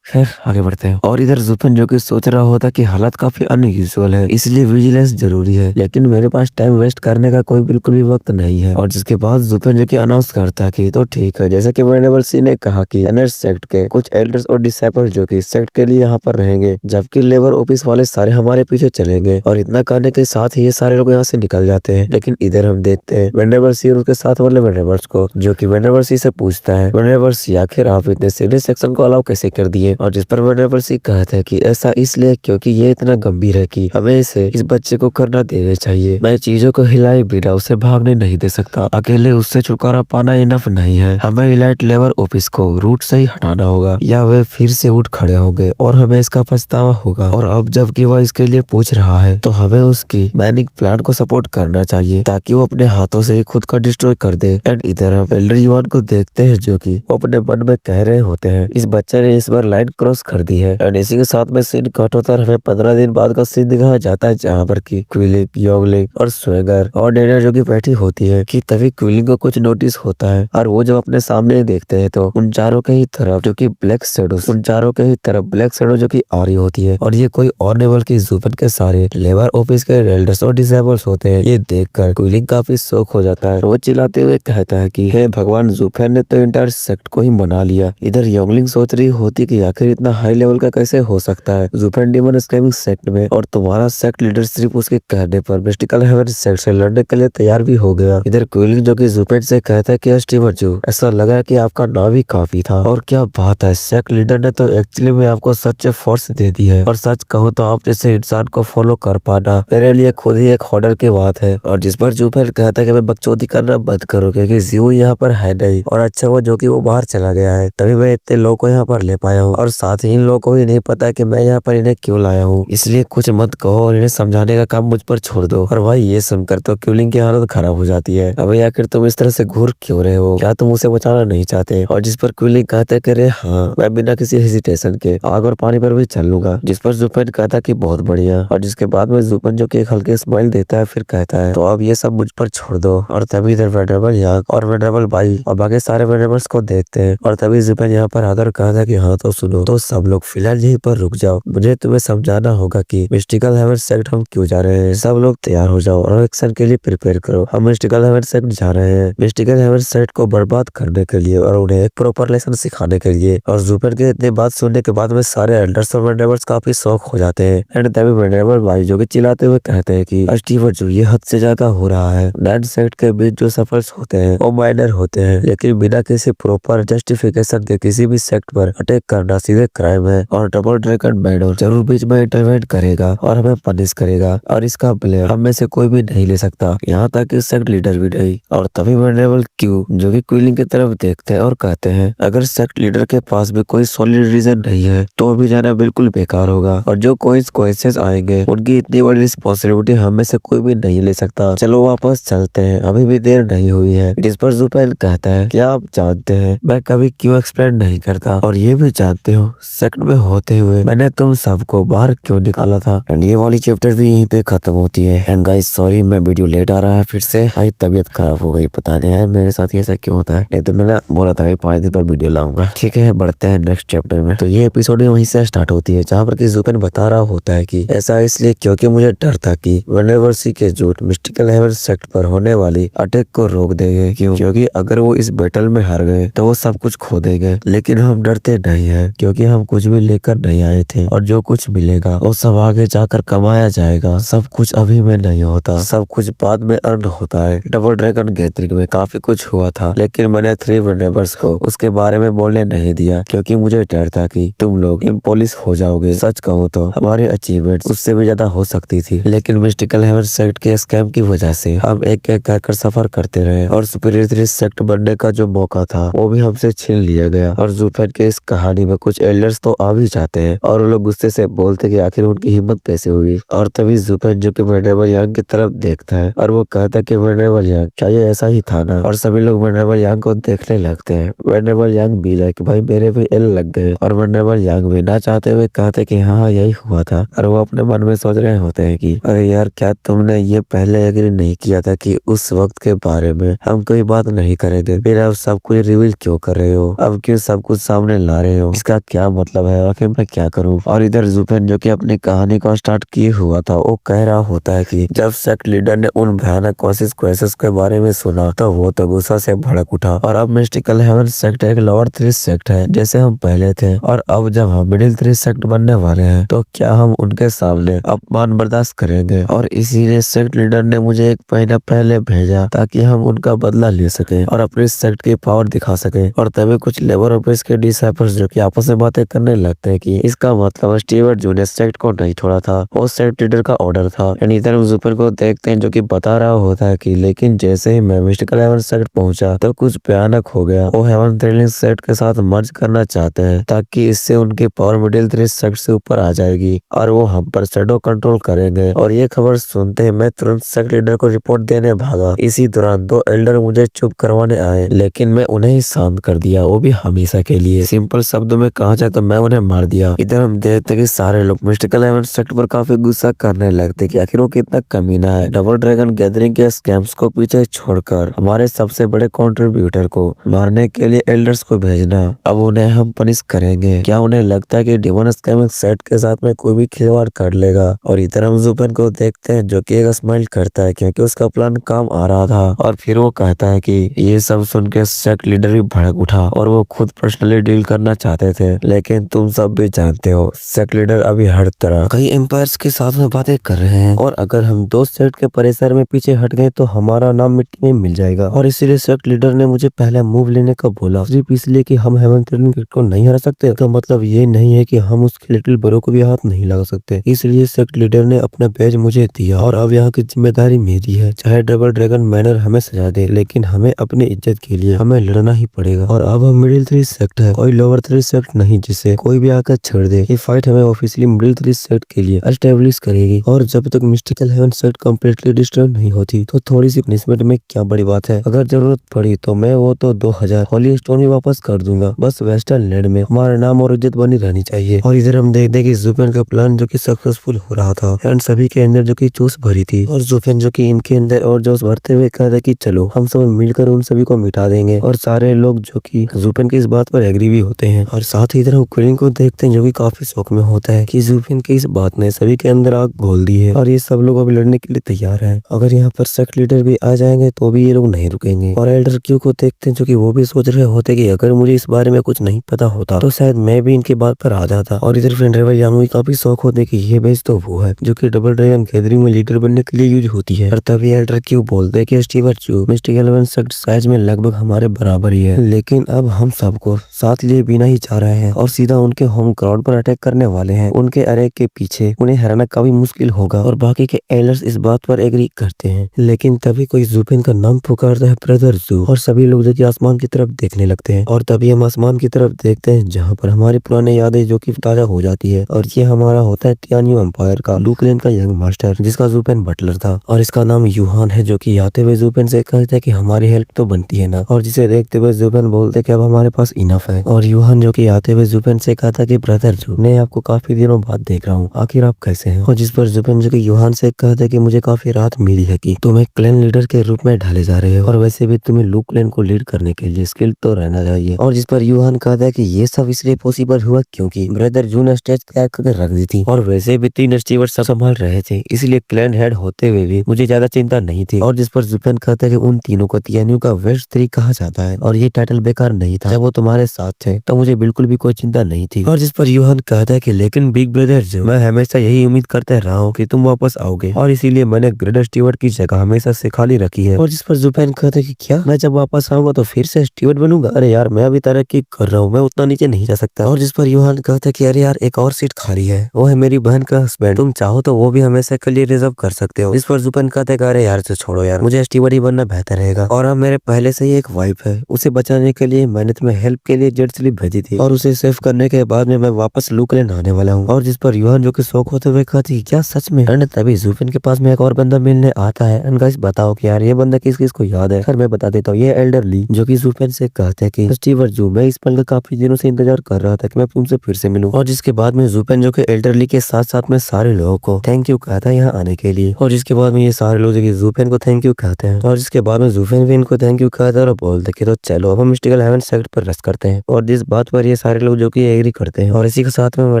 खैर आगे बढ़ते हैं। और इधर ज़ुपेन जो कि सोच रहा होता कि हालत काफी अनयूजुअल है इसलिए विजिलेंस जरूरी है, लेकिन मेरे पास टाइम वेस्ट करने का कोई बिल्कुल भी वक्त नहीं है। और जिसके बाद ज़ुपेन जो कि अनाउंस करता है कि तो ठीक है, जैसे कि वेंडेबल सी ने कहा कि इनर सेक्ट के कुछ एल्डर्स और डिसाइपल जो कि सेक्ट के लिए यहाँ पर रहेंगे, जबकि लेबर ऑफिस वाले सारे हमारे पीछे चलेंगे। और इतना करने के साथ ही ये सारे लोग यहाँ से निकल जाते हैं। लेकिन इधर हम देखते हैं वेंडेबल सी और उसके साथ वाले वेंडेबल्स को, जो कि वेंडेबल सी से पूछता है वेंडेबल सी आखिर आप इतने सीरियस सेक्शन को अलाउ कैसे कर दिए। और जिस पर वेंडेबल सी कहता है कि ऐसा इसलिए क्योंकि ये इतना गंभीर है कि हमें इसे इस बच्चे को करना देना चाहिए। मैं चीजों को हिलाए बिना उसे भागने नहीं दे सकता, अकेले उससे छुटकारा पाना इनफ नहीं है। हमें इलाइट लेबर ऑफिस को रूट से ही हटाना होगा या वे फिर से उठ खड़े होंगे और हमें इसका पछतावा होगा। और अब जबकि वह इसके लिए पूछ रहा है तो हमें उसकी मैनिक प्लान को सपोर्ट करना चाहिए ताकि वो अपने हाथों से खुद का डिस्ट्रॉय कर दे। एंड इधर हम एल्डर युवान को देखते हैं जो कि वो अपने मन में कह रहे होते हैं इस बच्चे ने इस बार लाइन क्रॉस कर दी है। एंड इसी के साथ में सीन कट होता है, हमें 15 दिन बाद का सीन दिखाया जाता है जहाँ पर की क्विलिंग, योगलिंग और स्वेगर और डेनर जो की बैठी होती है कि तभी क्विलिंग को कुछ नोटिस होता है और वो जब अपने सामने देखते हैं तो उन चारों के ही तरफ जो कि ब्लैक शैडो, उन चारों के ही तरफ ब्लैक शैडो जो की आ रही होती है और ये कोई और नहीं बल्कि जुफेन के सारे लेबर ऑफिस के रेल्डर्स और डिसेबल्स होते हैं। ये देखकर क्विलिंग काफी शौक हो जाता है। वो चिल्लाते हुए कहता है कि हे भगवान, जुफेन ने तो इंटायर सेक्ट को ही बना लिया। इधर योंगलिंग सोच रही होती कि आखिर इतना हाई लेवल का कैसे हो सकता है जुफेन डीमन स्कैमिंग सेक्ट में, और तुम्हारा सेक्ट लीडर सिर्फ उसके कहने पर मिस्टिकल हेवन सेक्ट से लड़ने के लिए तैयार भी हो गया। इधर क्विलिंग जो कि जुफेन से कहता है कि स्टीवन जू, ऐसा लगा कि आपका नाम ही काफी था। और क्या बात है, सेक्ट लीडर ने तो एक्चुअली में आपको सच फोर्स दे दी है, और सच कहूँ तो आप जैसे इंसान को फॉलो कर पाना मेरे लिए खुद ही एक ऑर्डर की बात है। और जिस पर जुफेन कहता है कि मैं बकचोदी करना बंद करो क्योंकि जियो यहाँ पर है नहीं, और अच्छा वो जो कि वो बाहर चला गया है, तभी मैं इतने लोगों को यहाँ पर ले पाया हूँ, और साथ ही इन लोगों को भी नहीं पता कि मैं यहाँ पर इन्हें क्यों लाया हूँ, इसलिए कुछ मत कहो और इन्हें समझाने का काम मुझ पर छोड़ दो। और भाई ये सुनकर तो क्विलिंग की हालत खराब हो जाती है। अबे आखिर तुम इस तरह से घूर क्यों रहे हो, क्या तुम उसे बचाना नहीं चाहते? और जिस पर क्विलिंग कहते करे हाँ, मैं बिना किसी हेजिटेशन के आग और पानी पर भी चल लूंगा। जिस पर जुफेन कहता कि बहुत बढ़िया, और जिसके बाद में जुफेन जो कि एक हल्के स्माइल देता है, फिर कहता है तो अब ये सब मुझ पर छोड़ दो। और तभी इधर वेनरेबल यांग और वेनरेबल बाई और बाकी सारे वेनरेबल्स को देखते हैं, और तभी जुफेन यहाँ पर आकर कहता कि हाँ तो सुनो, तो सब लोग फिलहाल यहीं पर रुक जाओ, मुझे तुम्हें समझाना होगा कि मिस्टिकल हेवन सेक्ट हम क्यों जा रहे हैं। सब लोग तैयार हो जाओ और एक्शन के लिए प्रिपेयर करो, हम मिस्टिकल हेवन सेक्ट जा रहे हैं मिस्टिकल हेवन सेक्ट को बर्बाद करने के लिए और उन्हें एक प्रॉपर लेसन सिखाने के लिए। और जुफेन के इतनी बात सुनने के बाद में सारे एल्डर्स और वेनरेबल्स काफी शौक हो जाते हैं। एंड तभी वेनरेबल भाई जो कि चिल्लाते हुए कहते हैं कि स्टीवन जो ये हद से ज्यादा हो रहा है। 9 सेक्ट के बीच जो सफर्स होते हैं वो माइनर होते हैं, लेकिन बिना किसी प्रॉपर जस्टिफिकेशन के किसी भी सेक्ट पर अटैक करना सीधे क्राइम है, और डबल ड्रैगन मैडम जरूर बीच में इंटरवेंट करेगा और हमें पनिश करेगा, और इसका ब्लेम हम में से कोई भी नहीं ले सकता, यहाँ तक कि सेक्ट लीडर भी नहीं। और तभी वेनरेबल क्यू जो कि क्विलिंग की तरफ देखते हैं और कहते हैं अगर सेक्ट लीडर के पास भी कोई सॉलिड रीजन नहीं है तो अभी जाना बिल्कुल बेकार होगा, और जो कॉन्सिक्वेंसेस आएंगे उनकी इतनी बड़ी रिस्पॉन्सिबिलिटी हम में से कोई भी नहीं ले सकता। चलो वापस चलते हैं, अभी भी देर नहीं हुई है। जिस पर जुफेन कहता है क्या आप जानते हैं मैं कभी क्यों एक्सप्लेन नहीं करता, और ये भी जानते हो सेक्ट में होते हुए मैंने तुम सबको बाहर क्यों निकाला था। एंड ये वाली चैप्टर भी यहीं पे खत्म होती है। एंड गाइस सॉरी, मैं वीडियो लेट आ रहा है फिर से, भाई तबीयत खराब हो गई, पता नहीं है मेरे साथ ऐसा क्यों होता है, नहीं तो मैंने बोला था 5 दिन पर वीडियो लाऊंगा। ठीक है, बढ़ते हैं नेक्स्ट चैप्टर में। तो ये एपिसोड वहीं से स्टार्ट होती है जहाँ पर कि जुफेन बता रहा होता है कि ऐसा इसलिए क्योंकि मुझे डर था कि वेनरेबल के झूठ मिस्टिकल हेवन सेक्ट पर होने वाली अटैक को रोक देंगे, क्योंकि अगर वो इस बैटल में हार गए तो वो सब कुछ खो देंगे। लेकिन हम डरते नहीं है क्योंकि हम कुछ भी लेकर नहीं आए थे, और जो कुछ मिलेगा वो सब आगे जाकर कमाया जाएगा। सब कुछ अभी में नहीं होता, सब कुछ बाद में अर्न होता है। डबल ड्रैगन गैदरिंग में काफी कुछ हुआ था, लेकिन मैंने 3 वेनरेबल्स को उसके बारे में बोलने नहीं दिया क्योंकि मुझे डर था कि तुम लोग इम्पोलिस हो जाओगे। सच कहूँ तो हमारी अचीवमेंट उससे भी ज्यादा हो सकती थी, लेकिन मिस्टिकल हेवन सेक्ट के स्कैम की वजह से हम एक एक कर सफर करते रहे, और सुपीरियर सेक्ट बनने का जो मौका था वो भी हमसे छीन लिया गया। और जुफेन के इस कहानी में कुछ एल्डर्स तो आ भी जाते हैं, और वो लोग गुस्से से बोलते कि आखिर उनकी हिम्मत कैसे हुई। और तभी जुफेन जो कि वेनरेबल यांग की तरफ देखता है और वो कहता है कि वेनरेबल यांग क्या ये ऐसा ही था ना, और सभी लोग वेनरेबल यांग को देखने लगते हैं। वेनरेबल यांग भी लाइक भाई मेरे भी एल लग गए, और वेनरेबल यांग भी ना चाहते हुए कहते कि हाँ यही हुआ था, और वो अपने मन में सोच रहे होते हैं कि अरे यार क्या तुमने ये पहले एग्री नहीं किया था कि उस वक्त के बारे में हम कोई बात नहीं करेंगे, फिर अब सब कुछ रिवील क्यों कर रहे हो, अब क्यों सब कुछ सामने ला रहे हो, इसका क्या मतलब है, आखिर मैं क्या करूं। और इधर जुफेन जो कि अपनी कहानी को स्टार्ट किए हुआ था वो कह रहा होता है कि जब सेक्ट लीडर ने उन भयानक कॉन्सिक्वेंसेस के बारे में सुना तो वो तो गुस्सा से भड़क उठा, और अब मिस्टिकल हेवन सेक्ट एक लोअर 3 सेक्ट है जैसे हम पहले थे, और अब जब हम मिडिल 3 सेक्ट बनने वाले हैं तो क्या हम उनके सामने अपमान बर्दाश्त करेंगे। और इसीलिए सेक्ट लीडर ने मुझे 1 महीना पहले भेजा ताकि हम उनका बदला ले सके और अपने सेक्ट की पावर दिखा सके। और तभी कुछ लेबर ऑफिस के डिसाइपल्स जो कि आपस में बातें करने लगते हैं कि इसका मतलब स्टीवन जू ने सेक्ट को नहीं छोड़ा था, वो सेक्ट लीडर का ऑर्डर था। एंड इधर जुफेन को देखते हैं जो कि बता रहा होता है कि लेकिन जैसे ही मैं मिस्टिकल हेवन सेक्ट पहुंचा तो कुछ भयानक हो गया, वो हेवन थ्रिलिंग सेक्ट के साथ मर्ज करना चाहते हैं ताकि इससे उनकी पावर मिडिल 3 सेक्ट से ऊपर आ जाएगी और वो हम पर शैडो कंट्रोल करेंगे। और ये खबर सुनते ही मैं तुरंत सेक्ट लीडर को रिपोर्ट देने भागा। इसी दौरान 2 एल्डर मुझे चुप करवाने आए, लेकिन मैं उन्हें ही शांत कर दिया, वो भी हमेशा के लिए। सिंपल शब्दों में मैं कहाँ चाहता मैं उन्हें मार दिया। इधर हम देखते कि सारे लोग मिस्टिकल हेवन सेक्ट पर काफी गुस्सा करने लगते कि आखिर वो कितना कमीना है। डबल ड्रैगन गैदरिंग के स्कैम्स को पीछे छोड़कर हमारे सबसे बड़े कंट्रीब्यूटर को मारने के लिए एल्डर्स को भेजना, अब उन्हें हम पनिश करेंगे। क्या उन्हें लगता है कि डिमन स्कैमिंग सेट के साथ में कोई भी खिलवाड़ कर लेगा? और इधर हम जुपेन को देखते हैं जो कि एक स्माइल करता है क्योंकि उसका प्लान काम आ रहा था। और फिर वो कहता है कि ये सब सुन के सेक्ट लीडर भी भड़क उठा और वो खुद पर्सनली डील करना चाहते थे, लेकिन तुम सब भी जानते हो सेक्ट लीडर अभी हर तरह कई एम्पायर्स के साथ में बातें कर रहे हैं और अगर हम दो सेक्ट के परिसर में पीछे हट गए तो हमारा नाम मिट्टी में मिल जाएगा। और इसीलिए सेक्ट लीडर ने मुझे पहले मूव लेने का बोला, सिर्फ इसलिए कि हम हेवन थ्रोन को नहीं हरा सकते तो मतलब ये नहीं है कि हम उसके लिटिल ब्रो को भी हाथ नहीं लगा सकते। इसलिए सेक्ट लीडर ने अपना बैज मुझे दिया और अब यहाँ की जिम्मेदारी मेरी है। चाहे डबल ड्रैगन मैनर हमें सजा दे, लेकिन हमें अपनी इज्जत के लिए हमें लड़ना ही पड़ेगा। और अब हम मिडिल 3 सेक्ट है, कोई लोअर 3 सेक्ट नहीं जिसे कोई भी आकर छेड़ दे। ये फाइट हमें ऑफिशियली मिडिल 3 सेक्ट के लिए एस्टेब्लिश करेगी और जब तक mystical heaven sect completely destroy नहीं होती तो थोड़ी सी पनिशमेंट में क्या बड़ी बात है। अगर जरूरत पड़ी तो मैं वो तो 2000 होली स्टोन भी वापस कर दूंगा, बस वेस्टर्न लैंड में हमारा नाम और इज्जत बनी रहनी चाहिए। और इधर हम देखते कि जुपेन का प्लान जो कि सक्सेसफुल हो रहा था एंड सभी के अंदर जो कि जोश भरी थी और जुपेन जो कि इनके अंदर और जोश भरते हुए कहता कि चलो हम सब मिलकर उन सभी को मिटा देंगे। और सारे लोग जो कि जुपेन की इस बात पर एग्री भी होते हैं। और साथ ही इधर हम क्वीन को देखते हैं जो कि काफी शौक में होता है कि जुपेन की इस बात ने सभी के अंदर आग घोल दी है और ये सब लोग अभी लड़ने के लिए तैयार है। अगर यहाँ पर सेक्ट लीडर भी आ जाएंगे तो भी ये लोग नहीं रुकेंगे। और एल्डर क्यू को देखते हैं जो कि वो भी सोच रहे होते कि अगर मुझे इस बारे में कुछ नहीं पता होता तो शायद मैं भी इनकी बात पर आ जाता। और इधर फ्रेंड्रेबल यामू काफी शौक होते कि ये बेस तो वो है जो कि डबल ड्रैगन गैदरिंग में लीडर बनने के लिए यूज होती है। और तभी एल्डर क्यू बोलते हैं कि स्टीवर चू मिस्टिकल हेवन सेक्ट साइज में लगभग हमारे बराबर ही है, लेकिन अब हम सबको साथ लिए बिना ही जा रहे हैं और सीधा उनके होम ग्राउंड पर अटैक करने वाले हैं। उनके अटैक के पीछे उन्हें हराना काफी मुश्किल होगा और बाकी के एल्डर्स इस बात पर एग्री करते हैं। लेकिन तभी कोई जुपेन का नाम पुकारता है ब्रदर जू और सभी लोग जो कि आसमान की तरफ देखने लगते हैं। और तभी हम आसमान की तरफ देखते हैं जहाँ पर हमारी पुरानी यादें जो कि ताजा हो जाती है। और ये हमारा होता है टियान्यू एम्पायर का लू क्लेन का यंग मास्टर जिसका जुपेन बटलर था और इसका नाम यूहान है जो कि आते हुए जुपेन से कहता है कि हमारी हेल्प तो बनती है ना। और जिसे देखते हुए जुपेन बोलते कि अब हमारे पास इनफ है। और यूहान जो कि आते हुए जुपेन से कहता कि ब्रदर जू मैं आपको काफी दिनों बाद देख रहा हूँ, आखिर आप कैसे हैं? और जिस पर जुपेन जो कि यूहान से कहता है कि मुझे काफी राहत मिली है कि तुम एक क्लैन लीडर के रूप में ढाले जा रहे हो और वैसे भी तुम्हें लू क्लैन को लीड करने के लिए स्किल तो रहना चाहिए। और जिस पर यूहान कहता है कि ये सब इसलिए पॉसिबल हुआ क्योंकि ब्रदर जू ने स्टेज तैयार करके रख दी थी और वैसे भी 3 स्टीवर सब संभाल रहे थे, इसलिए क्लैन हेड होते हुए भी मुझे ज्यादा चिंता नहीं थी। और जिस पर जुपेन कहता है कि उन तीनों को तियान्यू का वेस्ट 3 कहा जाता है और ये टाइटल बेकार नहीं था। जब वो तुम्हारे साथ थे तो मुझे बिल्कुल भी कोई चिंता नहीं थी। और जिस पर यूहान कहता है कि लेकिन बिग ब्रदर जू मैं हमेशा यही उम्मीद करते रहा हूँ कि तुम वापस आओगे और इसीलिए मैंने ग्रेटर स्टीवर्ड की जगह हमेशा से खाली रखी है। और जिस पर जुपेन कहता है कि क्या मैं जब वापस आऊंगा तो फिर से स्टीवर्ड बनूंगा? अरे यार मैं अभी तरक्की कर रहा हूँ, मैं उतना नीचे नहीं जा सकता। और जिस पर यूहान कहता है कि अरे यार एक और सीट खाली है, वो है मेरी बहन का हस्बैंड, तुम चाहो तो वो भी हमेशा के लिए रिजर्व कर सकते हो। इस पर जुपेन कहता है कि अरे यार छोड़ो यार, मुझे स्टीवर्ड ही बनना बेहतर रहेगा। और अब मेरे पहले से ही एक वाइफ है, उसे बचाने के लिए मैंने तुम्हें हेल्प के लिए जेट स्लिप भेजी थी और उसे सेव करने के बाद में मैं वापस लू क्लैन आने वाला हूँ। और जिस पर यूहान जो कि शौक होते हुए कहती है क्या सच में? एंड तभी जुपेन के पास में एक और बंदा मिलने आता है। एंड गाइस बताओ कि यार ये बंदा किस किस को याद है? खैर मैं बता देता हूँ, ये एल्डरली जो कि जुपेन से कहते हैं कि स्टीवर जू मैं इस पल का काफी दिनों से इंतजार कर रहा था कि मैं तुमसे फिर से मिलूं। और जिसके बाद में जुपेन जो कि एल्डरली के साथ साथ में सारे लोगों को थैंक यू कहता है यहाँ आने के लिए। और जिसके बाद में ये सारे लोग जो कि जुपेन को थैंक यू कहते हैं और जिसके बाद में जुपेन भी इनको थैंक यू कहता है और बोलते कि तो चलो अब हम मिस्टिकल हेवन सेक्ट पर रेस्ट करते हैं। और जिस बात पर ये सारे लोग जो कि एग्री करते हैं और इसी के साथ में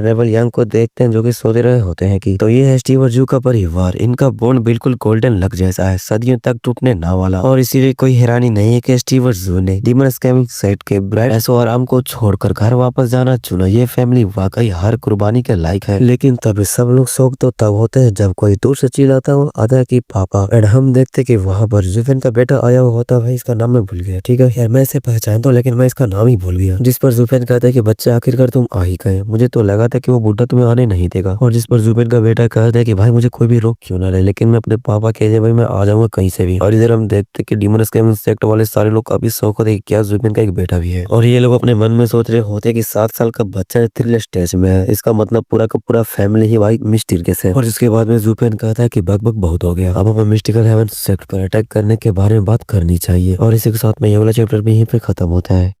रेबल यंग को देखते हैं जो कि सोच रहे होते हैं कि तो ये है स्टीवर जू का परिवार, इनका बॉन्ड बिल्कुल गोल्डन लक जैसा है, सदियों तक टूटने ना वाला। और इसीलिए कोई हैरानी नहीं है कि स्टीवर जू ने डिमन स्कैमिंग सेट के ब्राइट ऐशो आराम को छोड़कर घर वापस जाना चुना। ये फैमिली वाकई हर कुर्बानी के लायक है। लेकिन तभी सब लोग शौक तो तब होते हैं जब कोई दूर से चिल्लाता हो आता कि पापा। एंड हम देखते कि वहाँ पर जुफेन का बेटा आया हुआ होता है, इसका नाम मैं भूल गया, ठीक है यार मैं इसे पहचानता हूँ लेकिन मैं इसका नाम ही भूल गया। जिस पर जुफेन कहता है कि बच्चे आखिरकार तुम आ ही गए, मुझे तो लगा था कि वो बुढ़ा तुम्हें आने नहीं देगा। और जिस पर जुफेन का बेटा कहता है कि भाई मुझे कोई भी रोक क्यों ना रहे, लेकिन मैं अपने पापा कह दे भाई मैं आ जाऊंगा कहीं से भी। और इधर हम देखते कि डिमन स्कैमिंग सेक्ट वाले सारे लोग काफी शौक होते हैं क्या जुफेन का एक बेटा भी है। और ये लोग अपने मन में सोच रहे होते कि 7 साल का बच्चा थ्रिल स्टेज में है, इसका मतलब पूरा का पूरा फैमिली ही भाई मिस्टीरियस है। और जिसके बाद में जुफेन कहता है कि बक बक बहुत हो गया, अब हमें मिस्टिकल हेवन सेक्ट पर अटैक करने के बारे में बात करनी चाहिए। और इसी के साथ में ये वाला चैप्टर भी यहीं पे खत्म होता है।